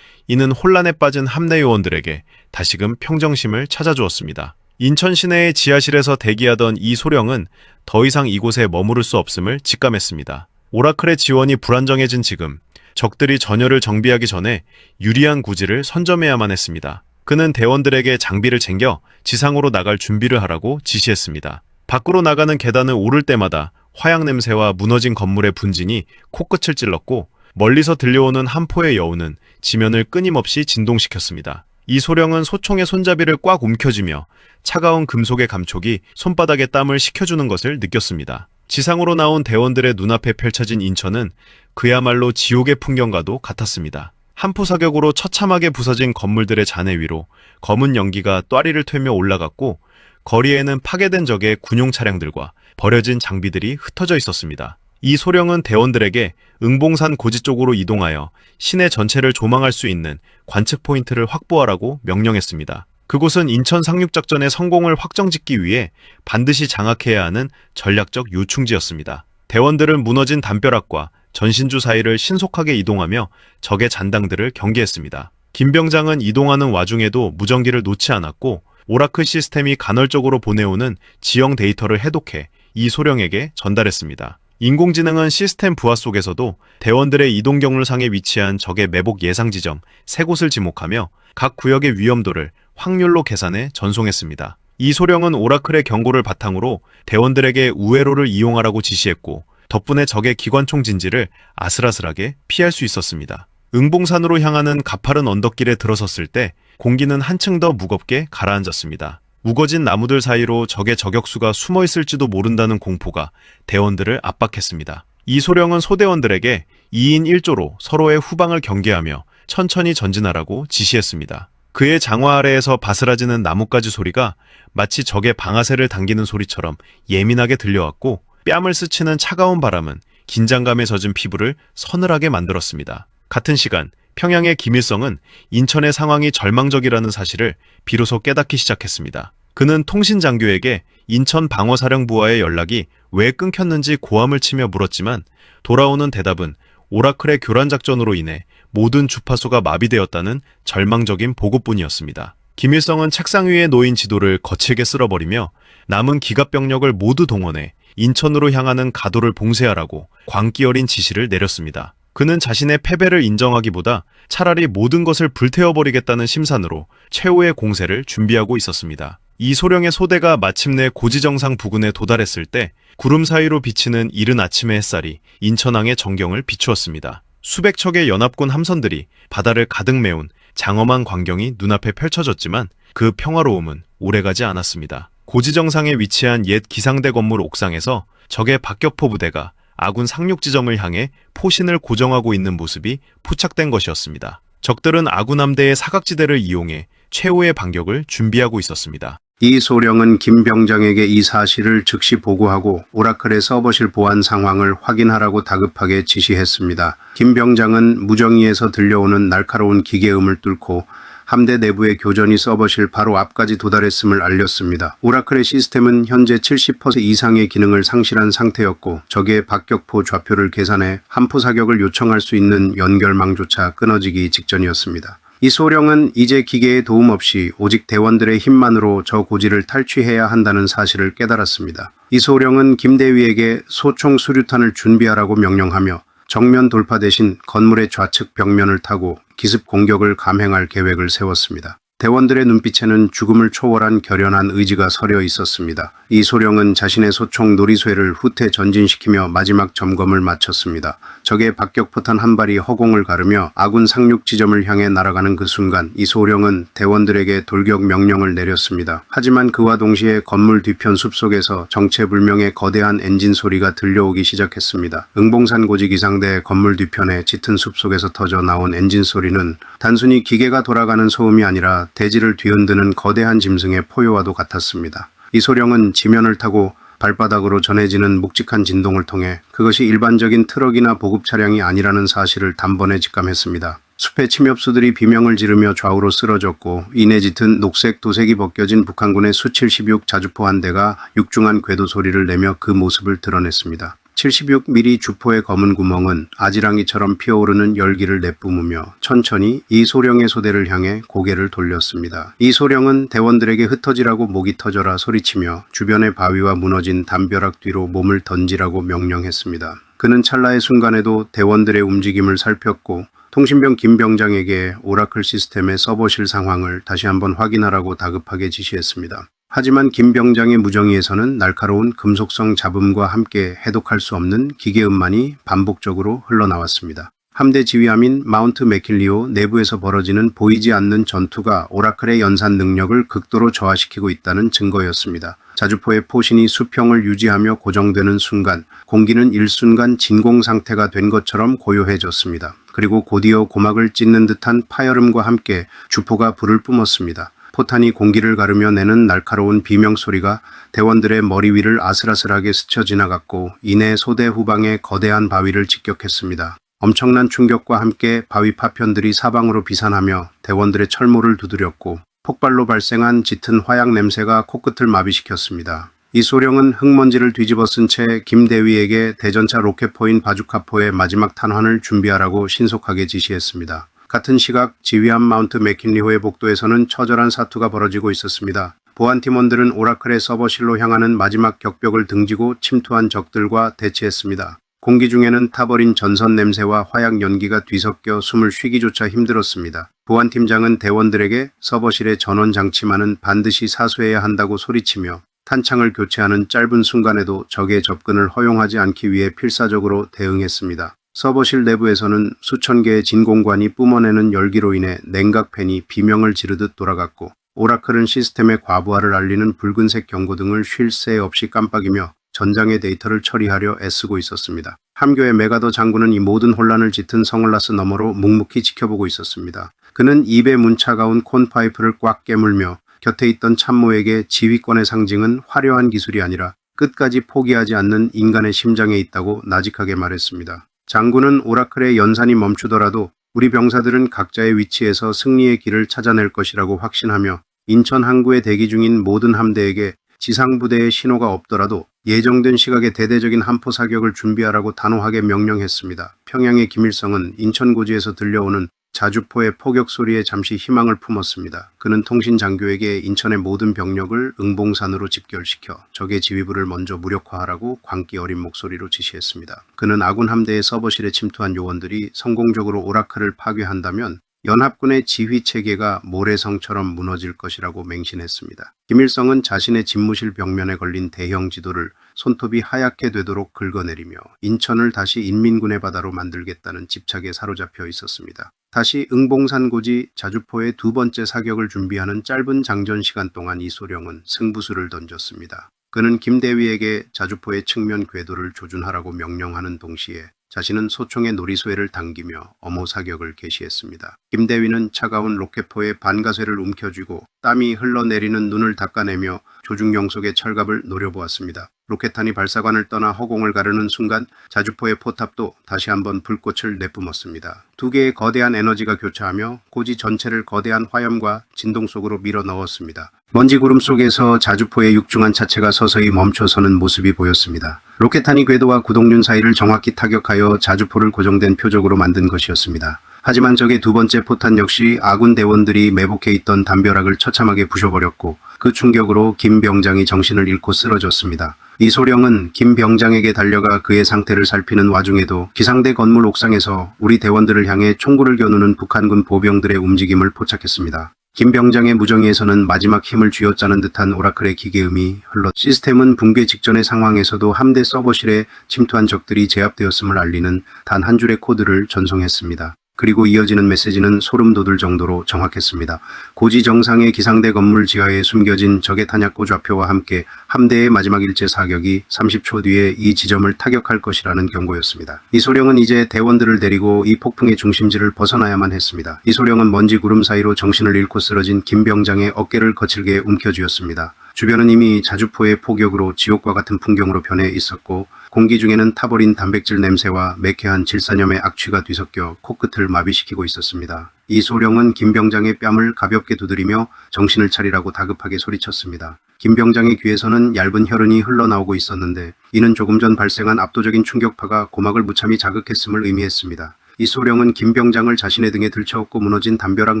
이는 혼란에 빠진 함대 요원들에게 다시금 평정심을 찾아주었습니다. 인천 시내의 지하실에서 대기하던 이 소령은 더 이상 이곳에 머무를 수 없음을 직감했습니다. 오라클의 지원이 불안정해진 지금 적들이 전열을 정비하기 전에 유리한 구지를 선점해야만 했습니다. 그는 대원들에게 장비를 챙겨 지상으로 나갈 준비를 하라고 지시했습니다. 밖으로 나가는 계단을 오를 때마다 화약 냄새와 무너진 건물의 분진이 코끝을 찔렀고 멀리서 들려오는 한 포의 여우는 지면을 끊임없이 진동시켰습니다. 이 소령은 소총의 손잡이를 꽉 움켜쥐며 차가운 금속의 감촉이 손바닥에 땀을 식혀주는 것을 느꼈습니다. 지상으로 나온 대원들의 눈앞에 펼쳐진 인천은 그야말로 지옥의 풍경과도 같았습니다. 한포 사격으로 처참하게 부서진 건물들의 잔해 위로 검은 연기가 또아리를 틀며 올라갔고 거리에는 파괴된 적의 군용 차량들과 버려진 장비들이 흩어져 있었습니다. 이 소령은 대원들에게 응봉산 고지 쪽으로 이동하여 시내 전체를 조망할 수 있는 관측 포인트를 확보하라고 명령했습니다. 그곳은 인천 상륙작전의 성공을 확정짓기 위해 반드시 장악해야 하는 전략적 요충지였습니다. 대원들은 무너진 담벼락과 전신주 사이를 신속하게 이동하며 적의 잔당들을 경계했습니다. 김병장은 이동하는 와중에도 무전기를 놓지 않았고 오라클 시스템이 간헐적으로 보내오는 지형 데이터를 해독해 이 소령에게 전달했습니다. 인공지능은 시스템 부하 속에서도 대원들의 이동 경로상에 위치한 적의 매복 예상 지점 3곳을 지목하며 각 구역의 위험도를 확률로 계산해 전송했습니다. 이 소령은 오라클의 경고를 바탕으로 대원들에게 우회로를 이용하라고 지시했고 덕분에 적의 기관총 진지를 아슬아슬하게 피할 수 있었습니다. 응봉산으로 향하는 가파른 언덕길에 들어섰을 때 공기는 한층 더 무겁게 가라앉았습니다. 우거진 나무들 사이로 적의 저격수가 숨어 있을지도 모른다는 공포가 대원들을 압박했습니다. 이 소령은 소대원들에게 2인 1조로 서로의 후방을 경계하며 천천히 전진하라고 지시했습니다. 그의 장화 아래에서 바스라지는 나뭇가지 소리가 마치 적의 방아쇠를 당기는 소리처럼 예민하게 들려왔고 뺨을 스치는 차가운 바람은 긴장감에 젖은 피부를 서늘하게 만들었습니다. 같은 시간 평양의 김일성은 인천의 상황이 절망적이라는 사실을 비로소 깨닫기 시작했습니다. 그는 통신장교에게 인천 방어사령부와의 연락이 왜 끊겼는지 고함을 치며 물었지만 돌아오는 대답은 오라클의 교란작전으로 인해 모든 주파수가 마비되었다는 절망적인 보고뿐이었습니다. 김일성은 책상 위에 놓인 지도를 거칠게 쓸어버리며 남은 기갑병력을 모두 동원해 인천으로 향하는 가도를 봉쇄하라고 광기 어린 지시를 내렸습니다. 그는 자신의 패배를 인정하기보다 차라리 모든 것을 불태워버리겠다는 심산으로 최후의 공세를 준비하고 있었습니다. 이 소령의 소대가 마침내 고지정상 부근에 도달했을 때 구름 사이로 비치는 이른 아침의 햇살이 인천항의 전경을 비추었습니다. 수백 척의 연합군 함선들이 바다를 가득 메운 장엄한 광경이 눈앞에 펼쳐졌지만 그 평화로움은 오래가지 않았습니다. 고지정상에 위치한 옛 기상대 건물 옥상에서 적의 박격포 부대가 아군 상륙 지점을 향해 포신을 고정하고 있는 모습이 포착된 것이었습니다. 적들은 아군 함대의 사각지대를 이용해 최후의 반격을 준비하고 있었습니다. 이 소령은 김 병장에게 이 사실을 즉시 보고하고 오라클의 서버실 보안 상황을 확인하라고 다급하게 지시했습니다. 김 병장은 무정위에서 들려오는 날카로운 기계음을 뚫고 함대 내부의 교전이 서버실 바로 앞까지 도달했음을 알렸습니다. 오라클의 시스템은 현재 70% 이상의 기능을 상실한 상태였고 적의 박격포 좌표를 계산해 함포 사격을 요청할 수 있는 연결망조차 끊어지기 직전이었습니다. 이 소령은 이제 기계의 도움 없이 오직 대원들의 힘만으로 저 고지를 탈취해야 한다는 사실을 깨달았습니다. 이 소령은 김대위에게 소총 수류탄을 준비하라고 명령하며 정면 돌파 대신 건물의 좌측 벽면을 타고 기습 공격을 감행할 계획을 세웠습니다. 대원들의 눈빛에는 죽음을 초월한 결연한 의지가 서려 있었습니다. 이 소령은 자신의 소총 놀이쇠를 후퇴 전진시키며 마지막 점검을 마쳤습니다. 적의 박격포탄 한 발이 허공을 가르며 아군 상륙 지점을 향해 날아가는 그 순간 이 소령은 대원들에게 돌격 명령을 내렸습니다. 하지만 그와 동시에 건물 뒤편 숲속에서 정체불명의 거대한 엔진 소리가 들려오기 시작했습니다. 응봉산 고지 기상대 건물 뒤편의 짙은 숲속에서 터져 나온 엔진 소리는 단순히 기계가 돌아가는 소음이 아니라 대지를 뒤흔드는 거대한 짐승의 포효와도 같았습니다. 이 소령은 지면을 타고 발바닥으로 전해지는 묵직한 진동을 통해 그것이 일반적인 트럭이나 보급 차량이 아니라는 사실을 단번에 직감했습니다. 숲의 침엽수들이 비명을 지르며 좌우로 쓰러졌고 이내 짙은 녹색 도색이 벗겨진 북한군의 수-76 자주포 한 대가 육중한 궤도 소리를 내며 그 모습을 드러냈습니다. 76mm 주포의 검은 구멍은 아지랑이처럼 피어오르는 열기를 내뿜으며 천천히 이 소령의 소대를 향해 고개를 돌렸습니다. 이 소령은 대원들에게 흩어지라고 목이 터져라 소리치며 주변의 바위와 무너진 담벼락 뒤로 몸을 던지라고 명령했습니다. 그는 찰나의 순간에도 대원들의 움직임을 살폈고 통신병 김 병장에게 오라클 시스템의 서버실 상황을 다시 한번 확인하라고 다급하게 지시했습니다. 하지만 김 병장의 무정위에서는 날카로운 금속성 잡음과 함께 해독할 수 없는 기계음만이 반복적으로 흘러나왔습니다. 함대 지휘함인 마운트 맥킬리오 내부에서 벌어지는 보이지 않는 전투가 오라클의 연산 능력을 극도로 저하시키고 있다는 증거였습니다. 자주포의 포신이 수평을 유지하며 고정되는 순간 공기는 일순간 진공 상태가 된 것처럼 고요해졌습니다. 그리고 곧이어 고막을 찢는 듯한 파열음과 함께 주포가 불을 뿜었습니다. 포탄이 공기를 가르며 내는 날카로운 비명소리가 대원들의 머리 위를 아슬아슬하게 스쳐 지나갔고 이내 소대 후방의 거대한 바위를 직격했습니다. 엄청난 충격과 함께 바위 파편들이 사방으로 비산하며 대원들의 철모를 두드렸고 폭발로 발생한 짙은 화약 냄새가 코끝을 마비시켰습니다. 이 소령은 흙먼지를 뒤집어 쓴 채 김대위에게 대전차 로켓포인 바주카포의 마지막 탄환을 준비하라고 신속하게 지시했습니다. 같은 시각 지휘함 마운트 맥킨리호의 복도에서는 처절한 사투가 벌어지고 있었습니다. 보안팀원들은 오라클의 서버실로 향하는 마지막 격벽을 등지고 침투한 적들과 대치했습니다. 공기 중에는 타버린 전선 냄새와 화약 연기가 뒤섞여 숨을 쉬기조차 힘들었습니다. 보안팀장은 대원들에게 서버실의 전원 장치만은 반드시 사수해야 한다고 소리치며 탄창을 교체하는 짧은 순간에도 적의 접근을 허용하지 않기 위해 필사적으로 대응했습니다. 서버실 내부에서는 수천 개의 진공관이 뿜어내는 열기로 인해 냉각팬이 비명을 지르듯 돌아갔고 오라클은 시스템의 과부하를 알리는 붉은색 경고등을 쉴 새 없이 깜빡이며 전장의 데이터를 처리하려 애쓰고 있었습니다. 함교의 메가더 장군은 이 모든 혼란을 짙은 성울라스 너머로 묵묵히 지켜보고 있었습니다. 그는 입에 문차가운 콘파이프를 꽉 깨물며 곁에 있던 참모에게 지휘권의 상징은 화려한 기술이 아니라 끝까지 포기하지 않는 인간의 심장에 있다고 나직하게 말했습니다. 장군은 오라클의 연산이 멈추더라도 우리 병사들은 각자의 위치에서 승리의 길을 찾아낼 것이라고 확신하며 인천 항구에 대기 중인 모든 함대에게 지상부대의 신호가 없더라도 예정된 시각에 대대적인 함포 사격을 준비하라고 단호하게 명령했습니다. 평양의 김일성은 인천고지에서 들려오는 자주포의 포격 소리에 잠시 희망을 품었습니다. 그는 통신장교에게 인천의 모든 병력을 응봉산으로 집결시켜 적의 지휘부를 먼저 무력화하라고 광기 어린 목소리로 지시했습니다. 그는 아군 함대의 서버실에 침투한 요원들이 성공적으로 오라클을 파괴한다면 연합군의 지휘 체계가 모래성처럼 무너질 것이라고 맹신했습니다. 김일성은 자신의 집무실 벽면에 걸린 대형 지도를 손톱이 하얗게 되도록 긁어내리며 인천을 다시 인민군의 바다로 만들겠다는 집착에 사로잡혀 있었습니다. 다시 응봉산 고지 자주포의 두 번째 사격을 준비하는 짧은 장전 시간 동안 이소룡은 승부수를 던졌습니다. 그는 김대위에게 자주포의 측면 궤도를 조준하라고 명령하는 동시에 자신은 소총의 놀이소회를 당기며 엄호 사격을 개시했습니다. 김대위는 차가운 로켓포에 반가쇠를 움켜쥐고 땀이 흘러내리는 눈을 닦아내며 조중용 속의 철갑을 노려보았습니다. 로켓탄이 발사관을 떠나 허공을 가르는 순간 자주포의 포탑도 다시 한번 불꽃을 내뿜었습니다. 두 개의 거대한 에너지가 교차하며 고지 전체를 거대한 화염과 진동 속으로 밀어 넣었습니다. 먼지 구름 속에서 자주포의 육중한 차체가 서서히 멈춰서는 모습이 보였습니다. 로켓탄이 궤도와 구동륜 사이를 정확히 타격하여 자주포를 고정된 표적으로 만든 것이었습니다. 하지만 적의 두 번째 포탄 역시 아군 대원들이 매복해 있던 담벼락을 처참하게 부셔버렸고 그 충격으로 김 병장이 정신을 잃고 쓰러졌습니다. 이소룡은 김 병장에게 달려가 그의 상태를 살피는 와중에도 기상대 건물 옥상에서 우리 대원들을 향해 총구를 겨누는 북한군 보병들의 움직임을 포착했습니다. 김 병장의 무정위에서는 마지막 힘을 쥐어짜는 듯한 오라클의 기계음이 흘러 시스템은 붕괴 직전의 상황에서도 함대 서버실에 침투한 적들이 제압되었음을 알리는 단 한 줄의 코드를 전송했습니다. 그리고 이어지는 메시지는 소름 돋을 정도로 정확했습니다. 고지 정상의 기상대 건물 지하에 숨겨진 적의 탄약고 좌표와 함께 함대의 마지막 일제 사격이 30초 뒤에 이 지점을 타격할 것이라는 경고였습니다. 이소룡은 이제 대원들을 데리고 이 폭풍의 중심지를 벗어나야만 했습니다. 이소룡은 먼지 구름 사이로 정신을 잃고 쓰러진 김 병장의 어깨를 거칠게 움켜쥐었습니다. 주변은 이미 자주포의 포격으로 지옥과 같은 풍경으로 변해 있었고 공기 중에는 타버린 단백질 냄새와 매캐한 질산염의 악취가 뒤섞여 코끝을 마비시키고 있었습니다. 이소룡은 김 병장의 뺨을 가볍게 두드리며 정신을 차리라고 다급하게 소리쳤습니다. 김 병장의 귀에서는 얇은 혈흔이 흘러나오고 있었는데 이는 조금 전 발생한 압도적인 충격파가 고막을 무참히 자극했음을 의미했습니다. 이소룡은 김 병장을 자신의 등에 들쳐업고 무너진 담벼락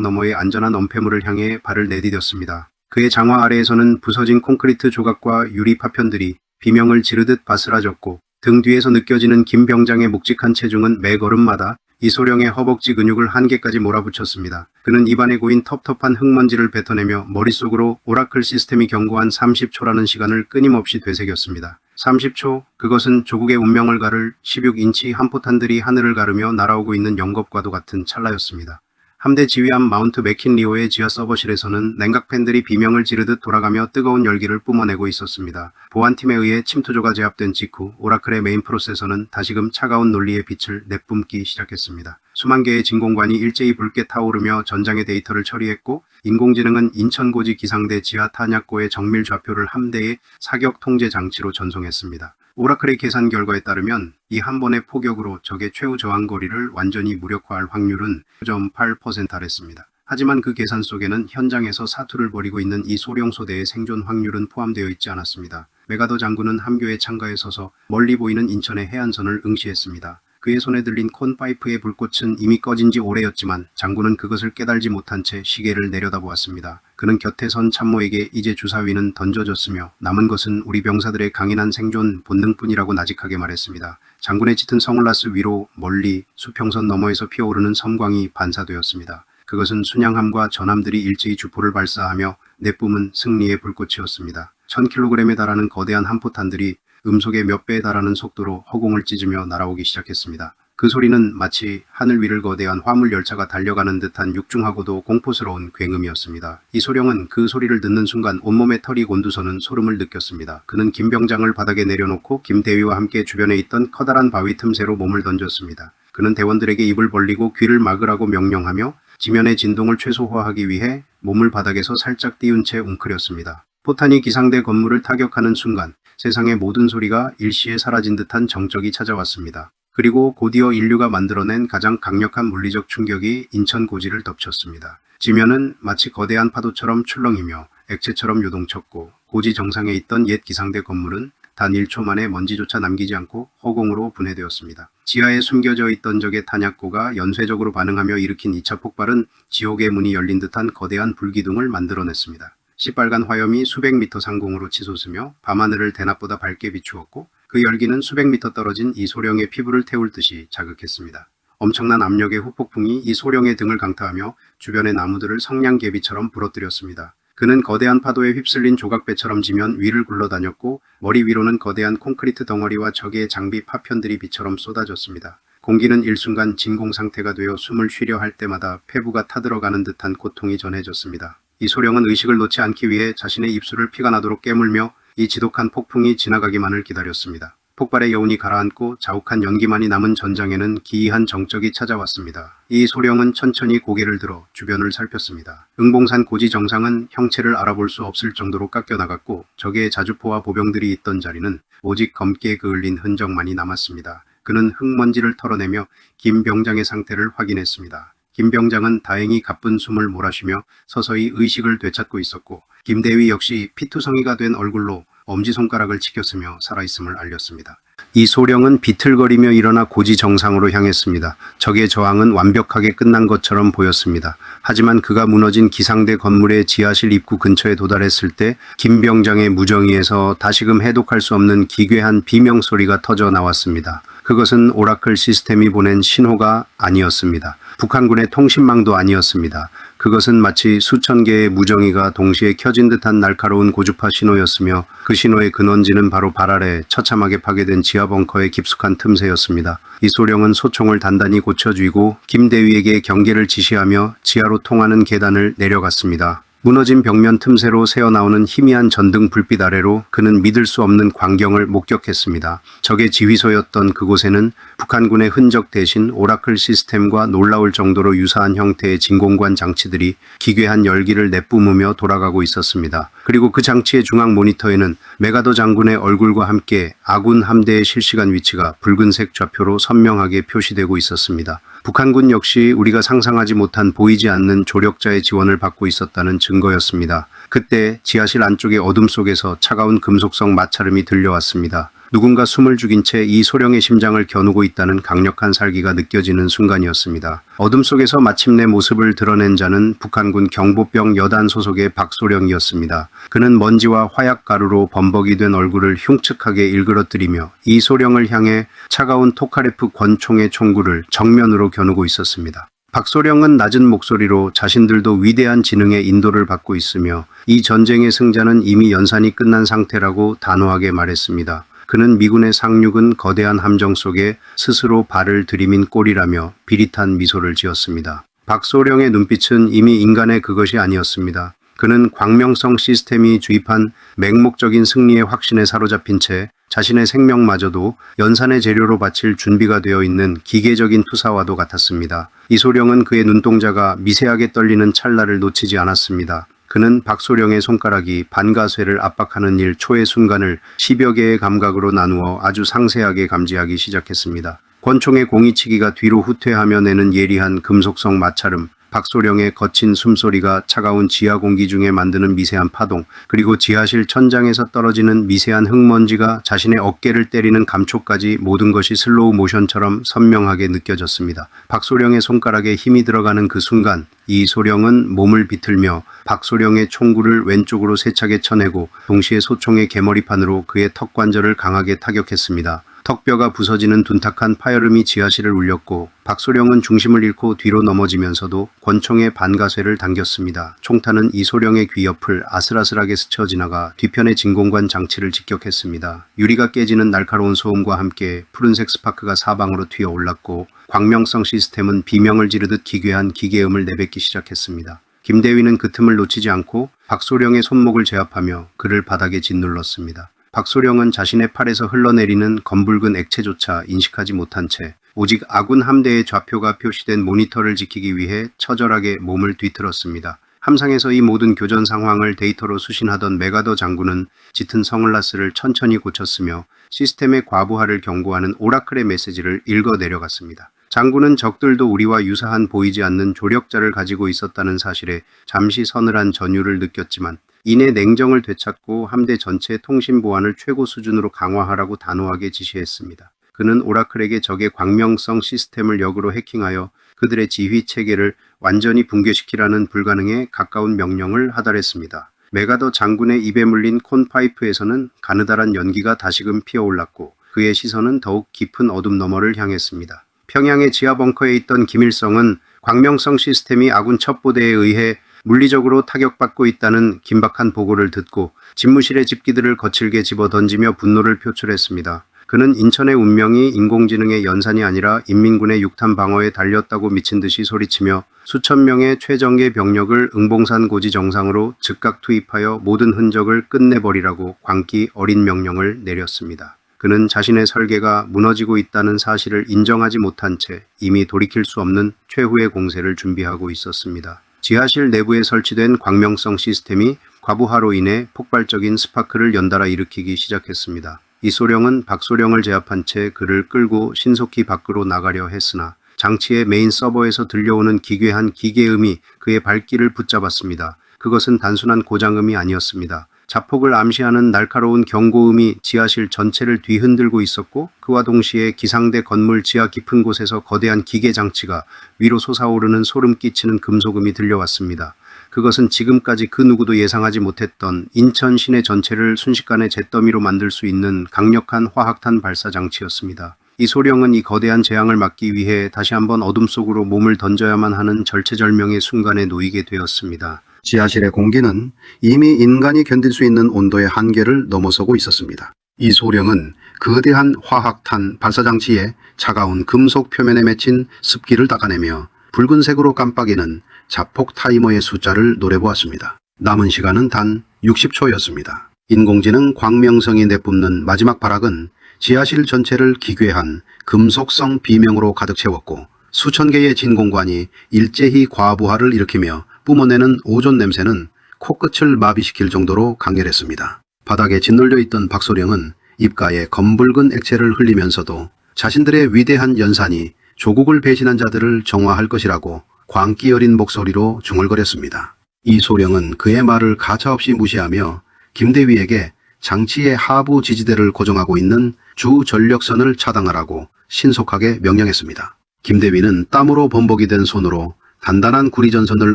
너머의 안전한 엄폐물을 향해 발을 내디뎠습니다. 그의 장화 아래에서는 부서진 콘크리트 조각과 유리 파편들이 비명을 지르듯 바스라졌고 등 뒤에서 느껴지는 김 병장의 묵직한 체중은 매 걸음마다 이소룡의 허벅지 근육을 한계까지 몰아붙였습니다. 그는 입안에 고인 텁텁한 흙먼지를 뱉어내며 머릿속으로 오라클 시스템이 경고한 30초라는 시간을 끊임없이 되새겼습니다. 30초, 그것은 조국의 운명을 가를 16인치 한포탄들이 하늘을 가르며 날아오고 있는 영겁과도 같은 찰나였습니다. 함대 지휘함 마운트 맥킨리오의 지하 서버실에서는 냉각팬들이 비명을 지르듯 돌아가며 뜨거운 열기를 뿜어내고 있었습니다. 보안팀에 의해 침투조가 제압된 직후 오라클의 메인 프로세서는 다시금 차가운 논리의 빛을 내뿜기 시작했습니다. 수만 개의 진공관이 일제히 붉게 타오르며 전장의 데이터를 처리했고 인공지능은 인천고지 기상대 지하 탄약고의 정밀 좌표를 함대의 사격 통제 장치로 전송했습니다. 오라클의 계산 결과에 따르면 이 한 번의 포격으로 적의 최후 저항거리를 완전히 무력화할 확률은 9.8% 아랬습니다. 하지만 그 계산 속에는 현장에서 사투를 벌이고 있는 이 소룡 소대의 생존 확률은 포함되어 있지 않았습니다. 메가더 장군은 함교의 창가에 서서 멀리 보이는 인천의 해안선을 응시했습니다. 그의 손에 들린 콘파이프의 불꽃은 이미 꺼진 지 오래였지만 장군은 그것을 깨달지 못한 채 시계를 내려다보았습니다. 그는 곁에 선 참모에게 이제 주사위는 던져졌으며 남은 것은 우리 병사들의 강인한 생존 본능뿐이라고 나직하게 말했습니다. 장군의 짙은 성울라스 위로 멀리 수평선 너머에서 피어오르는 섬광이 반사되었습니다. 그것은 순양함과 전함들이 일제히 주포를 발사하며 내뿜은 승리의 불꽃이었습니다. 1000kg에 달하는 거대한 한포탄들이 음속의 몇 배에 달하는 속도로 허공을 찢으며 날아오기 시작했습니다. 그 소리는 마치 하늘 위를 거대한 화물 열차가 달려가는 듯한 육중하고도 공포스러운 굉음이었습니다. 이소룡은 그 소리를 듣는 순간 온몸에 털이 곤두서는 소름을 느꼈습니다. 그는 김 병장을 바닥에 내려놓고 김 대위와 함께 주변에 있던 커다란 바위 틈새로 몸을 던졌습니다. 그는 대원들에게 입을 벌리고 귀를 막으라고 명령하며 지면의 진동을 최소화하기 위해 몸을 바닥에서 살짝 띄운 채 웅크렸습니다. 포탄이 기상대 건물을 타격하는 순간 세상의 모든 소리가 일시에 사라진 듯한 정적이 찾아왔습니다. 그리고 곧이어 인류가 만들어낸 가장 강력한 물리적 충격이 인천 고지를 덮쳤습니다. 지면은 마치 거대한 파도처럼 출렁이며 액체처럼 요동쳤고 고지 정상에 있던 옛 기상대 건물은 단 1초 만에 먼지조차 남기지 않고 허공으로 분해되었습니다. 지하에 숨겨져 있던 적의 탄약고가 연쇄적으로 반응하며 일으킨 2차 폭발은 지옥의 문이 열린 듯한 거대한 불기둥을 만들어냈습니다. 시빨간 화염이 수백 미터 상공으로 치솟으며 밤하늘을 대낮보다 밝게 비추었고 그 열기는 수백 미터 떨어진 이소룡의 피부를 태울 듯이 자극했습니다. 엄청난 압력의 후폭풍이 이 소령의 등을 강타하며 주변의 나무들을 성냥개비처럼 부러뜨렸습니다. 그는 거대한 파도에 휩쓸린 조각배처럼 지면 위를 굴러다녔고 머리 위로는 거대한 콘크리트 덩어리와 적의 장비 파편들이 비처럼 쏟아졌습니다. 공기는 일순간 진공 상태가 되어 숨을 쉬려 할 때마다 폐부가 타들어가는 듯한 고통이 전해졌습니다. 이 소령은 의식을 놓지 않기 위해 자신의 입술을 피가 나도록 깨물며 이 지독한 폭풍이 지나가기만을 기다렸습니다. 폭발의 여운이 가라앉고 자욱한 연기만이 남은 전장에는 기이한 정적이 찾아왔습니다. 이 소령은 천천히 고개를 들어 주변을 살폈습니다. 응봉산 고지 정상은 형체를 알아볼 수 없을 정도로 깎여나갔고 적의 자주포와 보병들이 있던 자리는 오직 검게 그을린 흔적만이 남았습니다. 그는 흙먼지를 털어내며 김 병장의 상태를 확인했습니다. 김 병장은 다행히 가쁜 숨을 몰아쉬며 서서히 의식을 되찾고 있었고 김대위 역시 피투성이가 된 얼굴로 엄지손가락을 치켰으며 살아있음을 알렸습니다. 이 소령은 비틀거리며 일어나 고지 정상으로 향했습니다. 적의 저항은 완벽하게 끝난 것처럼 보였습니다. 하지만 그가 무너진 기상대 건물의 지하실 입구 근처에 도달했을 때 김 병장의 무정의에서 다시금 해독할 수 없는 기괴한 비명소리가 터져 나왔습니다. 그것은 오라클 시스템이 보낸 신호가 아니었습니다. 북한군의 통신망도 아니었습니다. 그것은 마치 수천 개의 무정의가 동시에 켜진 듯한 날카로운 고주파 신호였으며 그 신호의 근원지는 바로 발 아래 처참하게 파괴된 지하 벙커의 깊숙한 틈새였습니다. 이 소령은 소총을 단단히 고쳐쥐고 김대위에게 경계를 지시하며 지하로 통하는 계단을 내려갔습니다. 무너진 벽면 틈새로 새어나오는 희미한 전등 불빛 아래로 그는 믿을 수 없는 광경을 목격했습니다. 적의 지휘소였던 그곳에는 북한군의 흔적 대신 오라클 시스템과 놀라울 정도로 유사한 형태의 진공관 장치들이 기괴한 열기를 내뿜으며 돌아가고 있었습니다. 그리고 그 장치의 중앙 모니터에는 메가더 장군의 얼굴과 함께 아군 함대의 실시간 위치가 붉은색 좌표로 선명하게 표시되고 있었습니다. 북한군 역시 우리가 상상하지 못한 보이지 않는 조력자의 지원을 받고 있었다는 증거였습니다. 그때 지하실 안쪽의 어둠 속에서 차가운 금속성 마찰음이 들려왔습니다. 누군가 숨을 죽인 채 이 소령의 심장을 겨누고 있다는 강력한 살기가 느껴지는 순간이었습니다. 어둠 속에서 마침내 모습을 드러낸 자는 북한군 경보병 여단 소속의 박소령이었습니다. 그는 먼지와 화약 가루로 범벅이 된 얼굴을 흉측하게 일그러뜨리며 이 소령을 향해 차가운 토카레프 권총의 총구를 정면으로 겨누고 있었습니다. 박소령은 낮은 목소리로 자신들도 위대한 지능의 인도를 받고 있으며 이 전쟁의 승자는 이미 연산이 끝난 상태라고 단호하게 말했습니다. 그는 미군의 상륙은 거대한 함정 속에 스스로 발을 들이민 꼴이라며 비릿한 미소를 지었습니다. 박소령의 눈빛은 이미 인간의 그것이 아니었습니다. 그는 광명성 시스템이 주입한 맹목적인 승리의 확신에 사로잡힌 채 자신의 생명마저도 연산의 재료로 바칠 준비가 되어 있는 기계적인 투사와도 같았습니다. 이 소령은 그의 눈동자가 미세하게 떨리는 찰나를 놓치지 않았습니다. 그는 박소령의 손가락이 반가쇠를 압박하는 일 초의 순간을 10여 개의 감각으로 나누어 아주 상세하게 감지하기 시작했습니다. 권총의 공이치기가 뒤로 후퇴하며 내는 예리한 금속성 마찰음, 박소령의 거친 숨소리가 차가운 지하 공기 중에 만드는 미세한 파동, 그리고 지하실 천장에서 떨어지는 미세한 흙먼지가 자신의 어깨를 때리는 감촉까지 모든 것이 슬로우 모션처럼 선명하게 느껴졌습니다. 박소령의 손가락에 힘이 들어가는 그 순간 이 소령은 몸을 비틀며 박소령의 총구를 왼쪽으로 세차게 쳐내고 동시에 소총의 개머리판으로 그의 턱관절을 강하게 타격했습니다. 턱뼈가 부서지는 둔탁한 파열음이 지하실을 울렸고 박소령은 중심을 잃고 뒤로 넘어지면서도 권총의 반가쇠를 당겼습니다. 총탄은 이 소령의 귀 옆을 아슬아슬하게 스쳐 지나가 뒤편의 진공관 장치를 직격했습니다. 유리가 깨지는 날카로운 소음과 함께 푸른색 스파크가 사방으로 튀어올랐고 광명성 시스템은 비명을 지르듯 기괴한 기계음을 내뱉기 시작했습니다. 김대위는 그 틈을 놓치지 않고 박소령의 손목을 제압하며 그를 바닥에 짓눌렀습니다. 박소령은 자신의 팔에서 흘러내리는 검붉은 액체조차 인식하지 못한 채 오직 아군 함대의 좌표가 표시된 모니터를 지키기 위해 처절하게 몸을 뒤틀었습니다. 함상에서 이 모든 교전 상황을 데이터로 수신하던 메가더 장군은 짙은 선글라스를 천천히 고쳤으며 시스템의 과부하를 경고하는 오라클의 메시지를 읽어 내려갔습니다. 장군은 적들도 우리와 유사한 보이지 않는 조력자를 가지고 있었다는 사실에 잠시 서늘한 전율을 느꼈지만 이내 냉정을 되찾고 함대 전체 통신 보안을 최고 수준으로 강화하라고 단호하게 지시했습니다. 그는 오라클에게 적의 광명성 시스템을 역으로 해킹하여 그들의 지휘 체계를 완전히 붕괴시키라는 불가능에 가까운 명령을 하달했습니다. 메가더 장군의 입에 물린 콘파이프에서는 가느다란 연기가 다시금 피어올랐고 그의 시선은 더욱 깊은 어둠 너머를 향했습니다. 평양의 지하 벙커에 있던 김일성은 광명성 시스템이 아군 첩보대에 의해 물리적으로 타격받고 있다는 긴박한 보고를 듣고 집무실의 집기들을 거칠게 집어 던지며 분노를 표출했습니다. 그는 인천의 운명이 인공지능의 연산이 아니라 인민군의 육탄 방어에 달렸다고 미친 듯이 소리치며 수천 명의 최정예 병력을 응봉산 고지 정상으로 즉각 투입하여 모든 흔적을 끝내버리라고 광기 어린 명령을 내렸습니다. 그는 자신의 설계가 무너지고 있다는 사실을 인정하지 못한 채 이미 돌이킬 수 없는 최후의 공세를 준비하고 있었습니다. 지하실 내부에 설치된 광명성 시스템이 과부하로 인해 폭발적인 스파크를 연달아 일으키기 시작했습니다. 이소령은 박소령을 제압한 채 그를 끌고 신속히 밖으로 나가려 했으나 장치의 메인 서버에서 들려오는 기괴한 기계음이 그의 발길을 붙잡았습니다. 그것은 단순한 고장음이 아니었습니다. 자폭을 암시하는 날카로운 경고음이 지하실 전체를 뒤흔들고 있었고 그와 동시에 기상대 건물 지하 깊은 곳에서 거대한 기계 장치가 위로 솟아오르는 소름 끼치는 금속음이 들려왔습니다. 그것은 지금까지 그 누구도 예상하지 못했던 인천 시내 전체를 순식간에 잿더미로 만들 수 있는 강력한 화학탄 발사 장치였습니다. 이소령은 이 거대한 재앙을 막기 위해 다시 한번 어둠 속으로 몸을 던져야만 하는 절체절명의 순간에 놓이게 되었습니다. 지하실의 공기는 이미 인간이 견딜 수 있는 온도의 한계를 넘어서고 있었습니다. 이소령은 거대한 화학탄 발사장치의 차가운 금속 표면에 맺힌 습기를 닦아내며 붉은색으로 깜빡이는 자폭 타이머의 숫자를 노려보았습니다. 남은 시간은 단 60초였습니다. 인공지능 광명성이 내뿜는 마지막 발악은 지하실 전체를 기괴한 금속성 비명으로 가득 채웠고 수천 개의 진공관이 일제히 과부하를 일으키며 뿜어내는 오존 냄새는 코끝을 마비시킬 정도로 강렬했습니다. 바닥에 짓눌려 있던 박소령은 입가에 검붉은 액체를 흘리면서도 자신들의 위대한 연산이 조국을 배신한 자들을 정화할 것이라고 광기 어린 목소리로 중얼거렸습니다. 이소령은 그의 말을 가차없이 무시하며 김대위에게 장치의 하부 지지대를 고정하고 있는 주 전력선을 차단하라고 신속하게 명령했습니다. 김대위는 땀으로 범벅이 된 손으로 단단한 구리전선을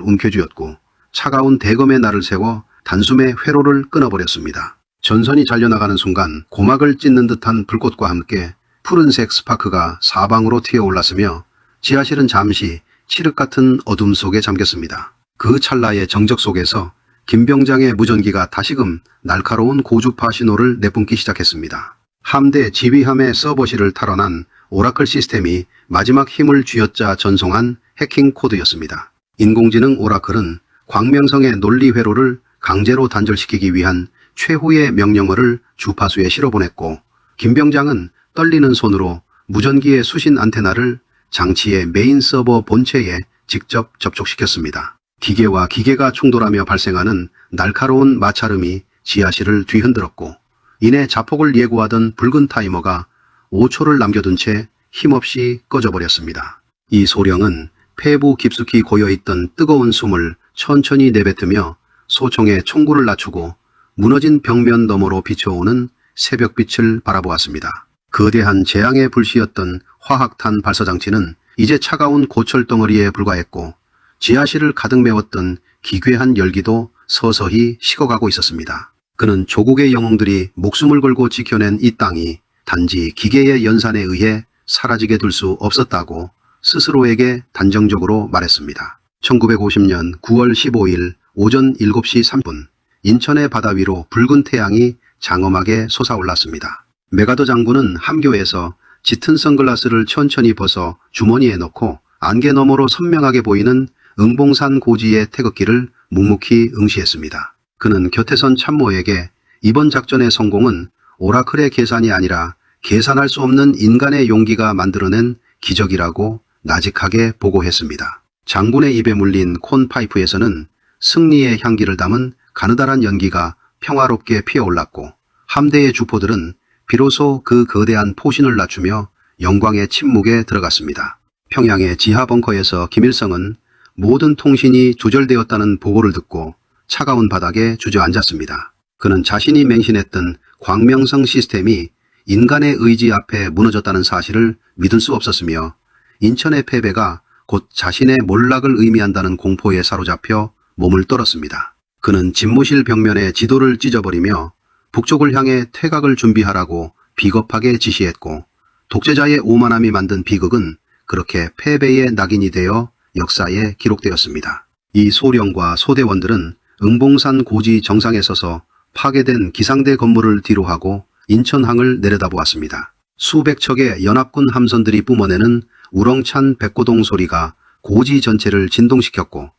움켜쥐었고 차가운 대검의 날을 세워 단숨에 회로를 끊어버렸습니다. 전선이 잘려나가는 순간 고막을 찢는 듯한 불꽃과 함께 푸른색 스파크가 사방으로 튀어올랐으며 지하실은 잠시 칠흑 같은 어둠 속에 잠겼습니다. 그 찰나의 정적 속에서 김병장의 무전기가 다시금 날카로운 고주파 신호를 내뿜기 시작했습니다. 함대 지휘함의 서버실을 탈환한 오라클 시스템이 마지막 힘을 쥐어짜 전송한 해킹 코드였습니다. 인공지능 오라클은 광명성의 논리 회로를 강제로 단절시키기 위한 최후의 명령어를 주파수에 실어보냈고 김병장은 떨리는 손으로 무전기의 수신 안테나를 장치의 메인 서버 본체에 직접 접촉시켰습니다. 기계와 기계가 충돌하며 발생하는 날카로운 마찰음이 지하실을 뒤흔들었고 이내 자폭을 예고하던 붉은 타이머가 5초를 남겨둔 채 힘없이 꺼져버렸습니다. 이소령은 폐부 깊숙이 고여있던 뜨거운 숨을 천천히 내뱉으며 소총의 총구를 낮추고 무너진 벽면 너머로 비춰오는 새벽빛을 바라보았습니다. 거대한 재앙의 불씨였던 화학탄 발사장치는 이제 차가운 고철 덩어리에 불과했고 지하실을 가득 메웠던 기괴한 열기도 서서히 식어가고 있었습니다. 그는 조국의 영웅들이 목숨을 걸고 지켜낸 이 땅이 단지 기계의 연산에 의해 사라지게 둘 수 없었다고 스스로에게 단정적으로 말했습니다. 1950년 9월 15일 오전 7시 3분 인천의 바다 위로 붉은 태양이 장엄하게 솟아올랐습니다. 메가더 장군은 함교에서 짙은 선글라스를 천천히 벗어 주머니에 넣고 안개 너머로 선명하게 보이는 응봉산 고지의 태극기를 묵묵히 응시했습니다. 그는 곁에 선 참모에게 이번 작전의 성공은 오라클의 계산이 아니라 계산할 수 없는 인간의 용기가 만들어낸 기적이라고 나직하게 보고했습니다. 장군의 입에 물린 콘파이프에서는 승리의 향기를 담은 가느다란 연기가 평화롭게 피어올랐고 함대의 주포들은 비로소 그 거대한 포신을 낮추며 영광의 침묵에 들어갔습니다. 평양의 지하 벙커에서 김일성은 모든 통신이 조절되었다는 보고를 듣고 차가운 바닥에 주저앉았습니다. 그는 자신이 맹신했던 광명성 시스템이 인간의 의지 앞에 무너졌다는 사실을 믿을 수 없었으며 인천의 패배가 곧 자신의 몰락을 의미한다는 공포에 사로잡혀 몸을 떨었습니다. 그는 집무실 벽면에 지도를 찢어버리며 북쪽을 향해 퇴각을 준비하라고 비겁하게 지시했고 독재자의 오만함이 만든 비극은 그렇게 패배의 낙인이 되어 역사에 기록되었습니다. 이 소령과 소대원들은 응봉산 고지 정상에 서서 파괴된 기상대 건물을 뒤로하고 인천항을 내려다보았습니다. 수백 척의 연합군 함선들이 뿜어내는 우렁찬 백고동 소리가 고지 전체를 진동시켰고,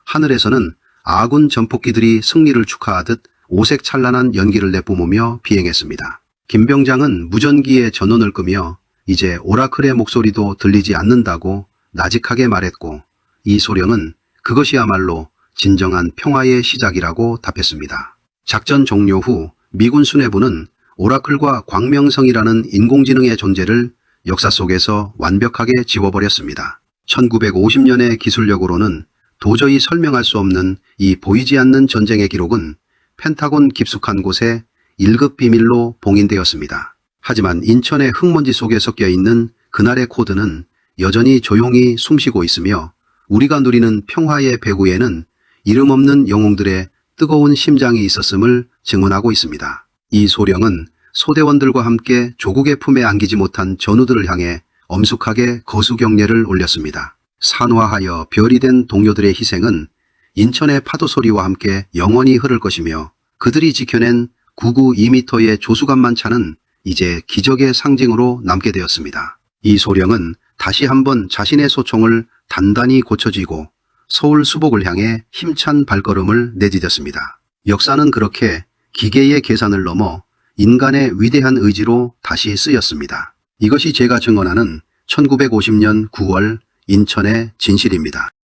하늘에서는 아군 전폭기들이 승리를 축하하듯 오색찬란한 연기를 내뿜으며 비행했습니다. 김병장은 무전기에 전원을 끄며 이제 오라클의 목소리도 들리지 않는다고 나직하게 말했고, 이 소령은 그것이야말로 진정한 평화의 시작이라고 답했습니다. 작전 종료 후 미군 수뇌부는 오라클과 광명성이라는 인공지능의 존재를 역사 속에서 완벽하게 지워버렸습니다. 1950년의 기술력으로는 도저히 설명할 수 없는 이 보이지 않는 전쟁의 기록은 펜타곤 깊숙한 곳에 1급 비밀로 봉인되었습니다. 하지만 인천의 흙먼지 속에 섞여 있는 그날의 코드는 여전히 조용히 숨쉬고 있으며, 우리가 누리는 평화의 배후에는 이름 없는 영웅들의 뜨거운 심장이 있었음을 증언하고 있습니다. 이 소령은 소대원들과 함께 조국의 품에 안기지 못한 전우들을 향해 엄숙하게 거수경례를 올렸습니다. 산화하여 별이 된 동료들의 희생은 인천의 파도 소리와 함께 영원히 흐를 것이며, 그들이 지켜낸 992m의 조수간만 차는 이제 기적의 상징으로 남게 되었습니다. 이 소령은 다시 한번 자신의 소총을 단단히 고쳐쥐고 서울 수복을 향해 힘찬 발걸음을 내디뎠습니다. 역사는 그렇게 기계의 계산을 넘어 인간의 위대한 의지로 다시 쓰였습니다. 이것이 제가 증언하는 1950년 9월 인천의 진실입니다.